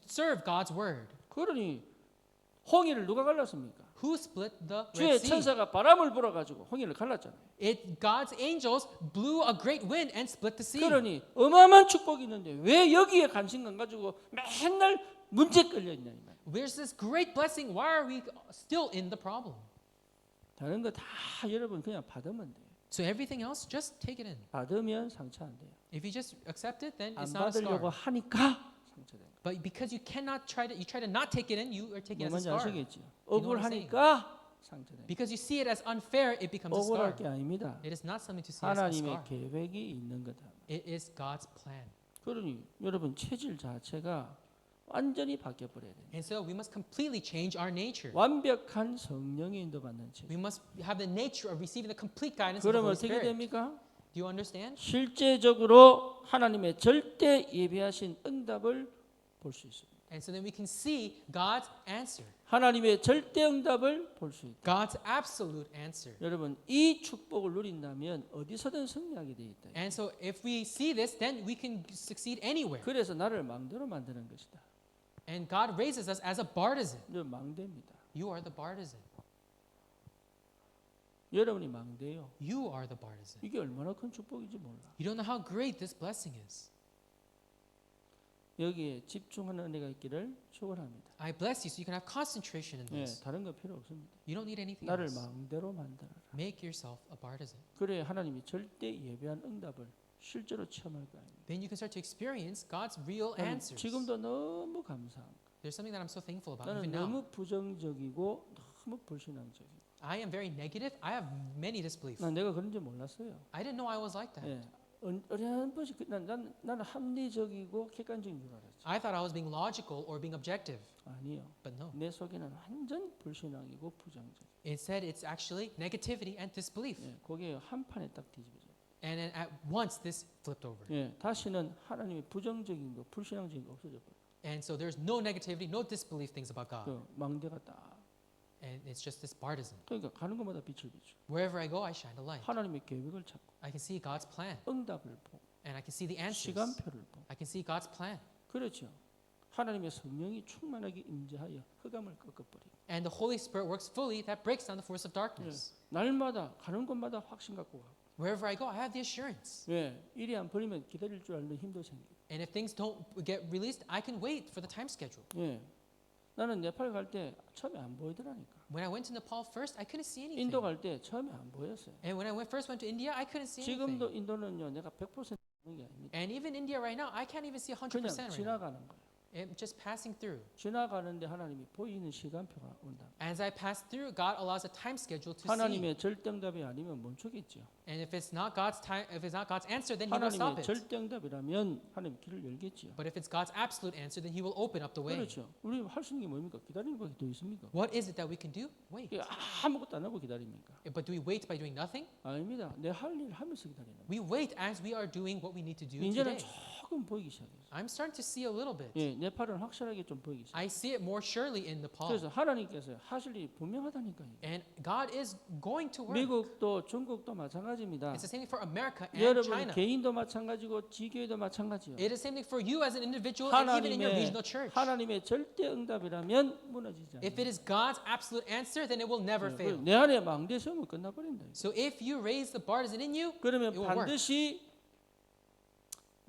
serve God's word." 그러니 홍해를 누가 갈랐습니까? Who split the 주의 Red Sea? 천사가 바람을 불어 가지고 홍해를 갈랐잖아요. God's angels blew a great wind and split the sea. 그러니 어마어마한 축복이 있는데 왜 여기에 관심만 가지고 맨날 문제 끌려 있냐 이 말. Where's this great blessing? Why are we still in the problem? 다른 거 다 여러분 그냥 받으면 돼요. So everything else, just take it in. 받으면 상처 안 돼요. If you just accept it, then 안 it's not a 받으려고 scar. 하니까 상처돼요. But because you cannot try to, you try to not take it in, you are taking it 뭔지 as a scar. 아시겠죠? know what I'm saying? 억울하니까 상처돼요. Because you see it as unfair, it becomes a scar. 억울할 게 아닙니다. It is not something to see as a 하나님의 scar. 계획이 있는 거다. It is God's plan. 그러니 여러분 체질 자체가 완전히 바뀌어 버려야 돼요. And so we must completely change our nature. 완벽한 성령의 인도받는 체질. We must have the nature of receiving the complete guidance of the 그러면 Holy 어떻게 Spirit. 됩니까? Do you understand? 실제적으로 하나님의 절대 예비하신 응답을 볼 수 있습니다. And so then we can see God's answer, 하나님의 절대 응답을 볼 수 있다. God's absolute answer. 여러분 이 축복을 누린다면 어디서든 승리하게 돼 있다. And so if we see this, then we can succeed anywhere. 그래서 나를 망대로 만드는 것이다. And God raises us as a partisan. 너 망대입니다. You are the partisan. 여러분이 망대요. You are the partisan. 이게 얼마나 큰 축복인지 몰라. You don't know how great this blessing is. 여기에 집중하는 은혜가 있기를 축원합니다. I bless you so you can have concentration in 예, this. 다른 거 필요 없습니다. You don't need anything 나를 else. 망대로 만들어라. Make yourself a partisan. 그래 하나님이 절대 예배한 응답을 실제로 체험할 거 아닙니까? Then you can start to experience God's real 나는 answers. 지금도 너무 감사한 거. There's something that I'm so thankful about 나는 even now. 너무 부정적이고 너무 불신앙적이고. I am very negative. I have many disbeliefs. 난 내가 그런 줄 몰랐어요. I didn't know I was like that. 예, 어렴풋이 나는 합리적이고 객관적인 줄 알았지. I thought I was being logical or being objective, 아니요. but no. 내 속에는 완전 불신앙이고 부정적. Instead, it's actually negativity and disbelief. 예, 그게 한 판에 딱 뒤집어져. And then at once this flipped over. 예, 다시는 하나님의 부정적인 거, 불신앙적인 거 없어져 버려. And so there's no negativity, no disbelief things about God. 그 망대가 딱. And it's just this partisan. 그러니까 가는 곳마다 빛을 비추. Wherever I go, I shine a light. 하나님의 계획을 찾고 I can see God's plan. 응답을 보고 And I can see the answers. 시간표를 보고. I can see God's plan. 그렇죠. 하나님의 성령이 충만하게 임재하여 흑암을 꺾어버리고. And the Holy Spirit works fully that breaks down the force of darkness. 날마다 가는 곳마다 확신 갖고 가고. Wherever I go, I have the assurance. 왜 일이 안 벌리면 기다릴 줄 아는 힘도 생기고. And if things don't get released, I can wait for the time schedule. 예, 나는 네팔 갈 때 처음에 안 보이더라니까. When I went to Nepal first, I couldn't see anything. 인도 갈 때 처음에 안 보였어요. And when I first went to India, I couldn't see 지금도 anything. 인도는요, 내가 100% 보는 게 아닙니다. And even India right now, I can't even see 100% 그냥 right now. 지나가는 거예요. I'm just passing through. 지나가는데 하나님이 보이는 시간표가 온다. As I pass through, God allows a time schedule to see. 하나님의 절대응답이 아니면 멈추겠죠. And if it's not God's time, if it's not God's answer, then He will stop 하나님의 it. 절대응답이라면 하나님 길을 열겠지요. But if it's God's absolute answer, then He will open up the way. 그렇죠. 우리 할 수 있는 게 뭡니까? 기다리는 것이 더 있습니까? What is it that we can do? Wait. 이게 아무것도 안 하고 기다립니까? But do we wait by doing nothing? 아닙니다. 내 할 일 하면서 기다리는 거예요. We wait as we are doing what we need to do 이제는 today. 조금 보이기 시작했어요. I'm starting to see a little bit. 예, 네팔은 확실하게 좀 보이기 시작했어요. I see it more surely in Nepal. 그래서 하나님께서 하실 일이 분명하다니까요. And God is going to work. 미국도 중국도 마찬가지입니다. It's the same thing for America and 여러분 China. 개인도 마찬가지고 지교회도 마찬가지요. It is the same thing for you as an individual and even in your regional church. 하나님의 절대 응답이라면 무너지지 않아요. If it is God's absolute answer, then it will never fail. 내 안에 망대 세우면 끝나버린다. So if you raise the partisan in you, 그러면 it will work. 반드시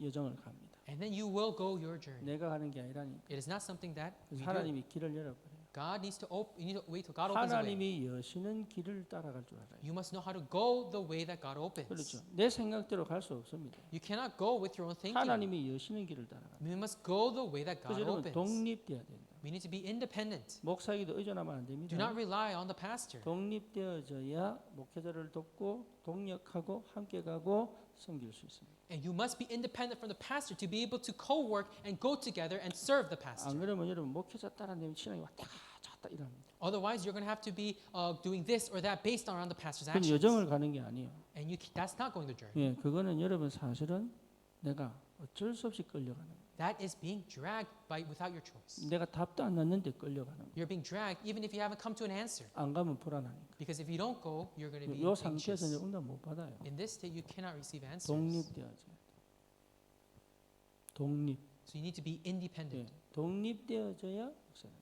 여정을 갑니다. And then you will go your journey. 내가 가는 게 아니라니까. It is not something that we 그래서 do. 하나님이 길을 열어버려요. God needs to open. You need to wait till God opens the way. 하나님이 여시는 길을 따라갈 줄 알아요. You must know how to go the way that God opens. 그렇죠. 내 생각대로 갈 수 없습니다. You cannot go with your own thinking. 하나님이 여시는 길을 따라가. We must go the way that 그래서 God 여러분 opens. 독립돼야 된다. We need to be independent. 목사에게도 의존하면 안 Do 됩니다. not rely on the pastor. 독립되어져야 목회자를 돕고 동력하고 함께 가고 섬길 수 있습니다. And you must be independent from the pastor to be able to co-work and go together and serve the pastor. 안 그러면 여러분 목회자 따라내면 신앙이 왔다 갔다 이랍니다. Otherwise, you're going to have to be doing this or that based around the pastor's 그건 actions. 여정을 가는 게 아니에요. And that's not going the journey. 예, 그거는 여러분 사실은 내가 어쩔 수 없이 끌려가는 거예요. That is being dragged without your choice. 내가 답도 안 났는데 끌려가는 거예요. You're being dragged even if you haven't come to an answer. 안 가면 불안하니까. Because if you don't go, you're going to be 이 상태에서 anxious. 이제 응답 못 받아요. In this state, you cannot receive answers. 독립되어져. 독립. So you need to be independent. 예, 독립되어져야 역사는.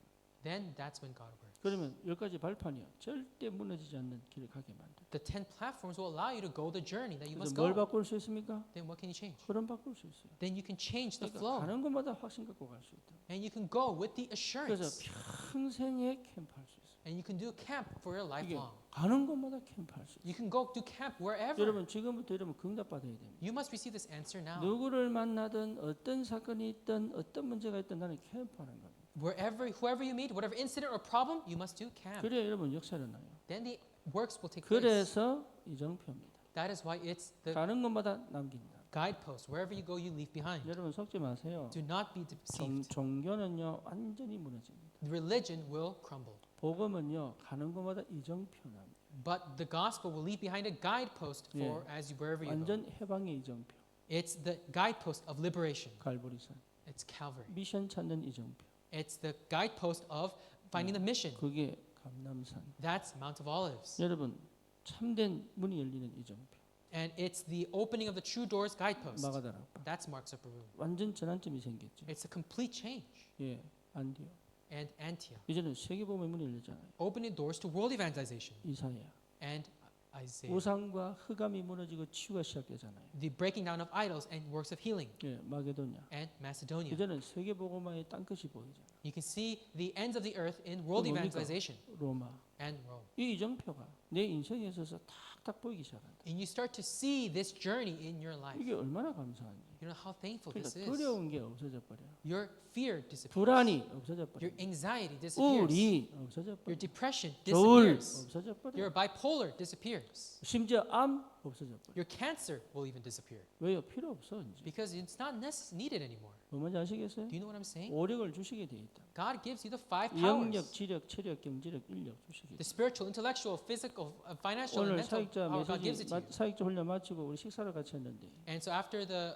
Then that's when God works. 그러면 10가지 발판이요. 절대 무너지지 않는 길을 가게 만들. The 10 platforms will allow you to go the journey that you 그래서 must 뭘 go. 바꿀 수 있습니까? Then what can you change? 흐름 바꿀 수 있어요. Then you can change the 그러니까 flow. 가는 곳마다 확신 갖고 갈 수 있다. And you can go with the 그래서 assurance. 평생에 캠프할 수 있어요. And you can do camp for your 이게 lifelong. 가는 곳마다 캠프할 수 있어요. You can go do camp wherever. 여러분 지금부터 여러분 응답 받아야 됩니다. You must receive this answer now. 누구를 만나든 어떤 사건이 있든 어떤 문제가 있든 나는 캠프하는 겁니다. Whoever you meet, whatever incident or problem, you must do camp. 그래야 여러분 역사를 나요. Then the works will take place. 그래서 이정표입니다. That is why it's the 가는 곳마다 남긴다. guidepost. Wherever you go, you leave behind. 여러분 속지 마세요. Do not be deceived. 종교는요 완전히 무너집니다. Religion will crumble. 복음은요 가는 곳마다 이정표납니다. But the gospel will leave behind a guidepost for as you wherever you go. 완전 해방의 이정표. It's the guidepost of liberation. 갈보리산. It's Calvary. 미션 찾는 이정표. It's the guidepost of finding the mission. 그게 감람산. That's Mount of Olives. 여러분 참된 문이 열리는 이정표. And it's the opening of the true doors guidepost. 마가다락방. That's Mark's upper room. 완전 전환점이 생겼죠. It's a complete change. 예, 안디오. And Antioch. 이제는 세계복음의 문이 열렸잖아요. Opening doors to world evangelization. 이사야. And Isaiah. 우상과 흑암이 무너지고 치유가 시작되잖아요. The breaking down of idols and works of healing. 예, 마게도냐. And Macedonia. 이제는 세계복음화의 땅끝이 보이잖아요. You can see the ends of the earth in world 뭡니까? evangelization. 로마. And Rome. 이 이정표가 내 인생에 있어서 탁탁 보이기 시작한다. And you start to see this journey in your life. 이게 얼마나 감사한지. You know how thankful 그러니까 this is. 두려운 게 없어져 버려. Your fear disappears. 불안이 없어져 버려. Your anxiety disappears. 우울이 없어져 버려. Your depression 저울 disappears. 없어져 버려. Your bipolar disappears. 심지어 암 없어져 버려. Your cancer will even disappear 왜요? 필요 없어 이제. because it's not needed anymore. 뭔지 아시겠어요? Do you know what I'm saying? 오력을 주시게 돼 있다. God gives you the 5 영력, powers. 지력, 체력, 경제력, 인력 주시게. The spiritual, intellectual, physical, financial, and 오늘 mental 사역자 power God gives 메시지 it to you. 사역자 훈련 마치고 우리 식사를 같이 했는데 And so after the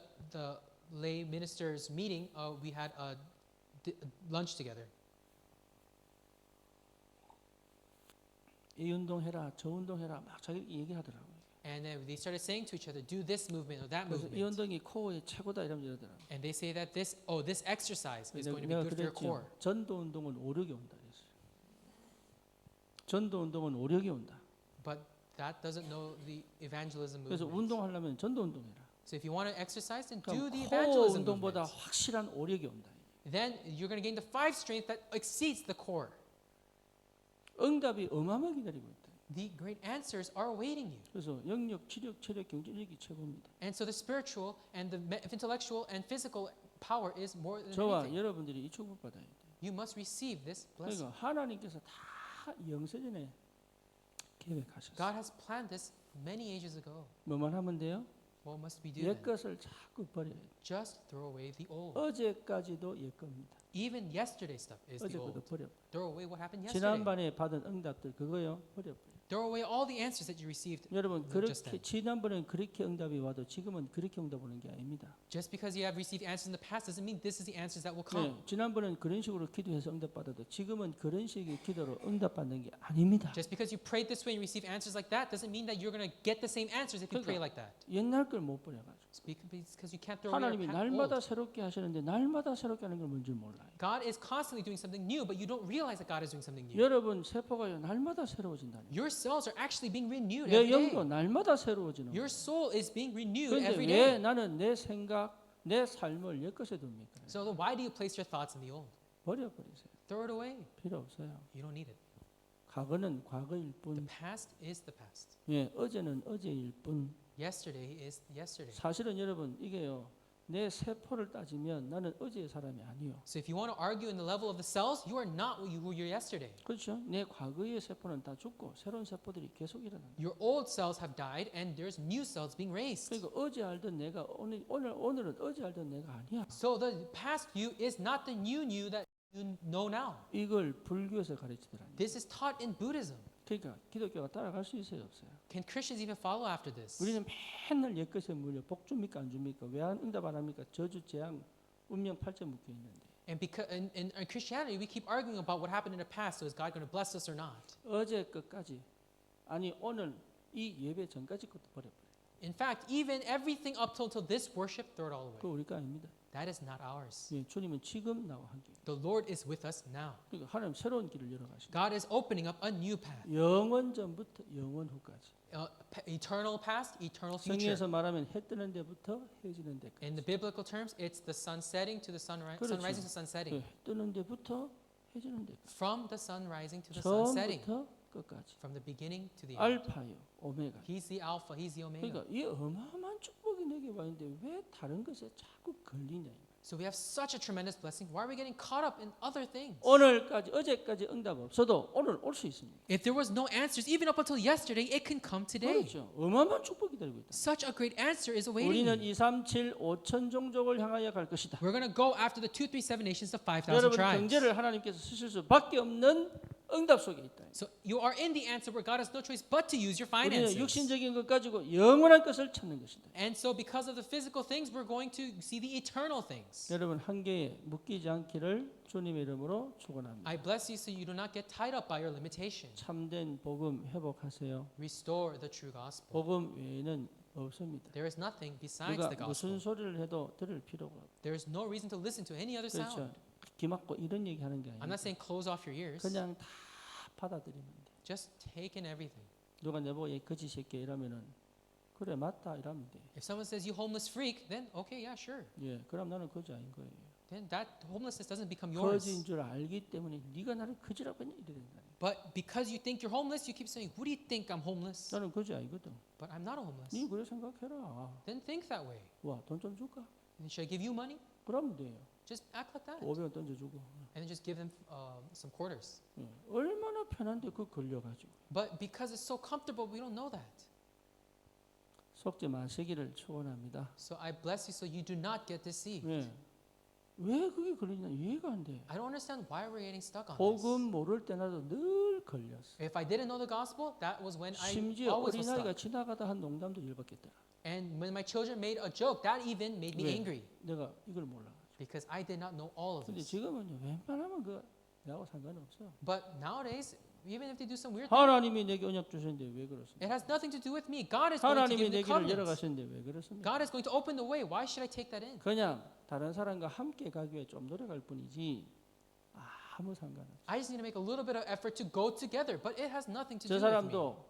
lay ministers meeting, we had a lunch together. 이 운동 해라, 저 운동 해라 막 자기 얘기하더라고요. And then they started saying to each other, do this movement or that 그래서 이 movement. 운동이 코어의 최고다 이러면서 이러더라고요. And they say that this exercise is going to be 내가 good for your core. 그랬죠. 전도 운동은 오력이 온다 그랬어요. 전도 운동은 오력이 온다. But that doesn't know the evangelism 그래서 movement. 운동하려면 전도 운동해라. So if you want to exercise, then do 그럼 the 코어 evangelism 운동보다 movement. 확실한 오력이 온다. Then you're going to gain the 5 strength that exceeds the core. 응답이 어마어마하게 기다리고 있다. The great answers are awaiting you. 그래서 영력, 지력, 체력, 경제력이 최고입니다. And so the spiritual and the intellectual and physical power is more than 저와 anything. 여러분들이 이 축복 받아야 돼. You must receive this blessing. 그러니까 하나님께서 다 영세전에 계획하셨어요. God has planned this many ages ago. 뭐만 하면 돼요? What must we do 옛 then? 것을 자꾸 버려야 돼. Just throw away the old. 어제까지도 옛 겁니다. Even yesterday stuff is the 어제 것도 old. 버려. Throw away what happened yesterday. 지난번에 받은 응답들 그거요 버려. Throw away all the answers that you received. 여러분 just 그렇게 then. 지난번엔 그렇게 응답이 와도 지금은 그렇게 응답 오는 게 아닙니다. Just because you have received answers in the past doesn't mean this is the answers that will come. 네, 지난번엔 그런 식으로 기도해서 응답 받아도 지금은 그런 식의 기도로 응답 받는 게 아닙니다. Just because you prayed this way and received answers like that doesn't mean that you're going to get the same answers if you pray like that. 옛날 걸 못 버려가지고 Because you can't throw away 하나님이 your 날마다 old. 새롭게 하시는데 날마다 새롭게 하는 걸 뭔지 몰라요. God is constantly doing something new, but you don't realize that God is doing something new. 여러분 세포가요 날마다 새로워진다는 거예요. Your cells are actually being renewed 내 every 영도 day. 날마다 새로워지는 거예요. Your soul is being renewed 그런데 every 왜 day. 나는 내 생각, 내 삶을 옛 것에 둡니까? So then why do you place your thoughts in the old? 버려버리세요. Throw it away. 필요 없어요. You don't need it. 과거는 과거일 The 뿐, past is the past. 예, 어제는 어제일 뿐. Yesterday is yesterday. 사실은 여러분 이게요. 내 세포를 따지면 나는 어제의 사람이 아니요. So if you want to argue in the level of the cells, you are not who you were yesterday. 그렇죠? 내 과거의 세포는 다 죽고 새로운 세포들이 계속 일어난다. Your old cells have died and there's new cells being raised. 그러니까 어제 알던 내가 오늘은 어제 알던 내가 아니야. So the past you is not the new you that you know now. 이걸 불교에서 가르치더라니. This is taught in Buddhism. 그러니까 기독교가 따라갈 수 있어요, 없어요? Can Christians even follow after this? 우리는 맨날 옛 것에 물려 복 줍니까 안 줍니까? 왜 안 응답 안 합니까? 저주 재앙 운명 팔찌 묶여 있는데. And because in Christianity, we keep arguing about what happened in the past. So is God going to bless us or not? 어제 것까지 아니 오늘 이 예배 전까지 것도 버려버려. In fact, even everything up till this worship, throw it all away. 그거 우리 거 아닙니다. That is not ours. 예, 주님은 지금 나와 함께. The Lord is with us now. 그러니까 하나님 새로운 길을 열어가시고 God is opening up a new path. 영원 전부터 영원 후까지. Eternal past, eternal future. 성경에서 말하면 해 뜨는 데부터 해 지는 데까지. In the biblical terms, it's the sun setting to the sunrise, 그렇죠. sun rising to sun 그 setting. 해 뜨는 데부터 해 지는 데까지. From the sun rising to the sun setting. 처음부터 끝까지. From the beginning to the end. 알파요, 오메가. He's the Alpha, He's the Omega. 그러니까 이 어마어마한 축복이 내게 와 있는데 왜 다른 것에 자꾸 걸리냐. So we have such a tremendous blessing. Why are we getting caught up in other things? 오늘까지 어제까지 응답 없어도 오늘 올 수 있습니다. If there was no answers, even up until yesterday, it can come today. 그렇죠. 어마어마한 축복이 기다리고 있다. Such a great answer is awaiting 우리는 you. 2, 3, 7, 5천 종족을 향하여 갈 것이다. We're going to go after the 2, 3, 7 nations of 5,000 여러분 tribes. 경제를 하나님께서 쓰실 수밖에 없는 응답 속에 있다. So you are in the answer where God has no choice but to use your 우리는 finances. 육신적인 것 가지고 영원한 것을 찾는 것이다. And so because of the physical things, we're going to see the eternal things. 여러분 한계에 묶이지 않기를 주님의 이름으로 축원합니다. I bless you so you do not get tied up by your limitation. 참된 복음 회복하세요. Restore the true gospel. 복음 외에는 없습니다. There is nothing besides 누가 the 무슨 gospel. 소리를 해도 들을 필요가 없어요. There is no reason to listen to any other 그렇죠. sound. 귀 막고 이런 얘기 하는 게 I'm 아니에요. not saying close off your ears. 그냥 다 받아들이면 돼. Just take in everything. 누가 내보고 얘 거지 새끼 이러면은 그래 맞다 이러면 돼. If someone says you homeless freak, then okay, yeah, sure. 예, 그럼 나는 거지 아닌 거예요. Then that homelessness doesn't become 거지인 yours. 줄 알기 때문에 네가 나를 거지라고 했냐 이래 된다. But because you think you're homeless, you keep saying, "Who do you think I'm homeless?" 나는 거지 아니거든. But I'm not homeless. 네 그래 생각해라. Then think that way. 와, 돈 좀 줄까? And should I give you money? 그러면 돼요. Just act like that. 500원 던져주고. And then just give them some quarters. 예, 얼마나 편한데 그 걸려가지고. But because it's so comfortable, we don't know that. 속지 마시기를 축원합니다. So I bless you so you do not get deceived. 예. 왜 그게 걸리냐 이해가 안 돼. I don't understand why we're getting stuck on 복음 this. 모를 때나도 늘 걸렸어. If I didn't know the gospel, that was when I 심지어 always was 어린아이가 stuck. 지나가다 한 농담도 열받겠더라. And when my children made a joke, that even made me 왜? angry 내가 이걸 몰라. because I did not know all of 근데 this. 지금은요 웬만하면 그 나하고 상관없어. But nowadays, even if they do some weird thing, 하나님이 내게 언약 주셨는데 왜 그렇습니까? it has nothing to do with me. God is going to 하나님이 give me 내 길을 covenants. 열어가시는데 왜 그렇습니까? God is going to open the way. Why should I take that in? 그냥 다른 사람과 함께 가기 위해 좀 노력할 뿐이지 아무 상관없어. I just need to make a little bit of effort to go together, but it has nothing to 저 do with me. 사람도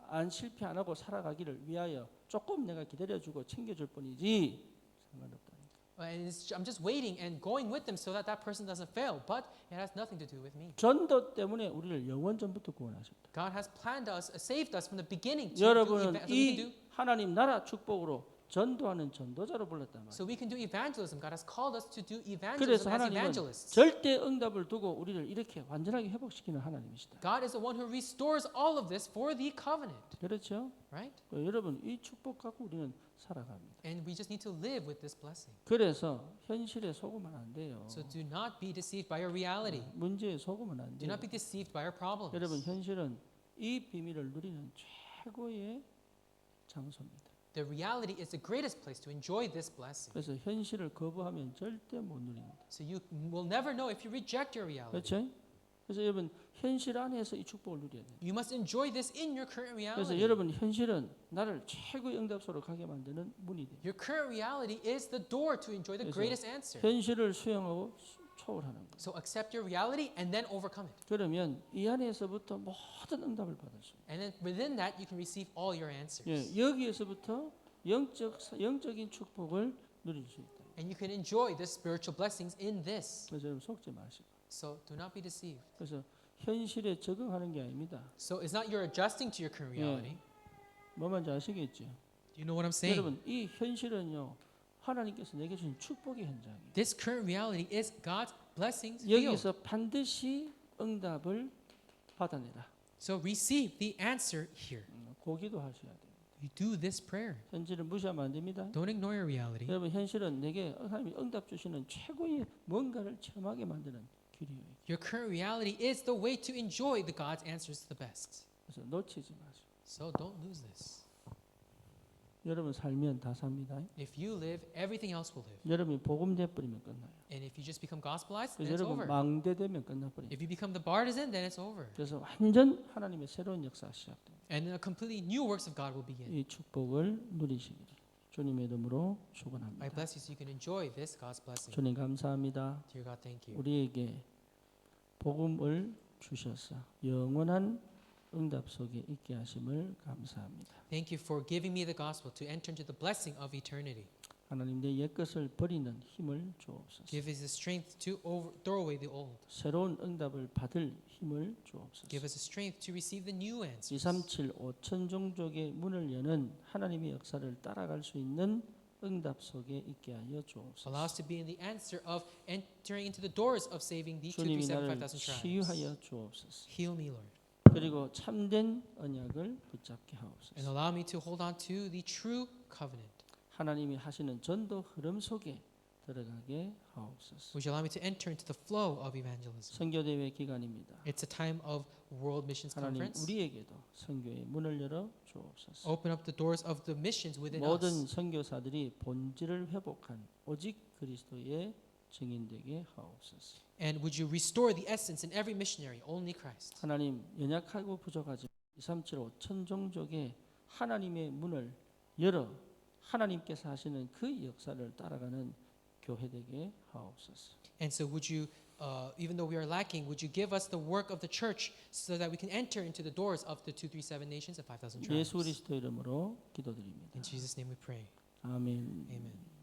안 실패 안 하고 살아가기를 위하여 조금 내가 기다려주고 챙겨줄 뿐이지 상관없다. And I'm just waiting and going with them so that that person doesn't fail, but it has nothing to do with me. 전도 때문에 우리를 영원 전부터 구원하셨다. God has planned us, saved us from the beginning to 여러분은 so we can 이 하나님 나라 축복으로 전도하는 전도자로 불렀단 말이에요. so we can do evangelism. God has called us to do 그래서 evangelism as 하나님은 evangelists. 절대 응답을 두고 우리를 이렇게 완전하게 회복시키는 하나님이시다. God is the one who restores all of this for the covenant, 그렇죠? right? 여러분 이 축복 갖고 우리는 살아갑니다. And we just need to live with this blessing. 그래서 현실에 속으면 안 돼요. So do not be deceived by your reality. 문제에 속으면 안 Do 돼요. not be deceived by your problems. 여러분 현실은 이 비밀을 누리는 최고의 장소입니다. The reality is the greatest place to enjoy this blessing. 그래서 현실을 거부하면 절대 못 누립니다. So you will never know if you reject your reality. 그렇죠? 그래서 여러분 현실 안에서 이 축복을 누려야 돼요. You must enjoy this in your current 그래서 reality. 여러분 현실은 나를 최고의 응답소로 가게 만드는 문이 돼요. Your current reality is the door to enjoy the 그래서 greatest answer. 현실을 수용하고 초월하는 거예요. So accept your reality and then overcome it. 그러면 이 안에서부터 모든 응답을 받을 수 있어요. And then within that you can receive all your answers. 예, 여기에서부터 영적인 축복을 누릴 수 있다. And you can enjoy the spiritual blessings in this. 그래서 여러분 속지 마시고. So do not be deceived. 그래서 현실에 적응하는 게 아닙니다. So it's not you're adjusting to your current reality. 뭐 말인지 아시겠죠? Do you know what I'm saying? 여러분 이 현실은요 하나님께서 내게 주신 축복의 현장이에요. This current reality is God's blessings field. 여기서 반드시 응답을 받아내라. So receive the answer here. 고기도 하셔야 돼요. You do this prayer. 현실을 무시하면 안 됩니다. Don't ignore your reality. 여러분 현실은 내게 하나님이 응답 주시는 최고의 뭔가를 체험하게 만드는 길이에요. Your current reality is the way to enjoy the God's answers the best. 그래서 놓치지 마세요. So don't lose this. 여러분 살면 다 삽니다. If you live, everything else will live. 여러분이 복음 돼버리면 끝나요. And if you just become gospelized, then 그래서 it's 여러분 over. 망대 되면 끝나버려요. If you become the partisan, then it's over. 그래서 완전 하나님의 새로운 역사가 시작됩니다. And then a completely new works of God will begin. 이 축복을 누리시기를 주님의 이름으로 I 축원합니다. bless you so you can enjoy this God's blessing. 주님 감사합니다. Dear God, thank you. 우리에게 복음을 주셔서 영원한 응답 속에 있게 하심을 감사합니다. Thank you for giving me the gospel to enter into the blessing of eternity. 하나님 내 옛것을 버리는 힘을 주옵소서. Give us the strength to throw away the old. 새로운 응답을 받을 힘을 주옵소서. Give us the strength to receive the new answers. 237 5천 종족의 문을 여는 하나님의 역사를 따라갈 수 있는 응답 속에 있게 하여 주옵소서. Allow us to be in the answer of entering into the doors of saving the 주님이 나를 2,355,000 tribes. 치유하여 주옵소서. Heal me, Lord. 그리고 참된 언약을 붙잡게 하옵소서. And allow me to hold on to the true covenant. 하나님이 하시는 전도 흐름 속에 들어가게 하옵소서. Would you allow me to enter into the flow of evangelism? 선교 대회 기간입니다. It's a time of World Missions 하나님 Conference. 우리에게도 선교의 문을 열어 주옵소서. Open up the doors of the missions within 모든 us. 선교사들이 본질을 회복한 오직 그리스도의 증인되게 하옵소서. And would you restore the essence in every missionary, only Christ? 하나님 연약하고 부족하지만 237 5천 종족에 하나님의 문을 열어 하나님께서 하시는 그 역사를 따라가는 교회 되게 하옵소서. And so would you, even though we are lacking, would you give us the work of the church so that we can enter into the doors of the 237 nations and 5,000 tribes? 예수 그리스도 이름으로 기도드립니다. In Jesus' name we pray. 아멘. Amen.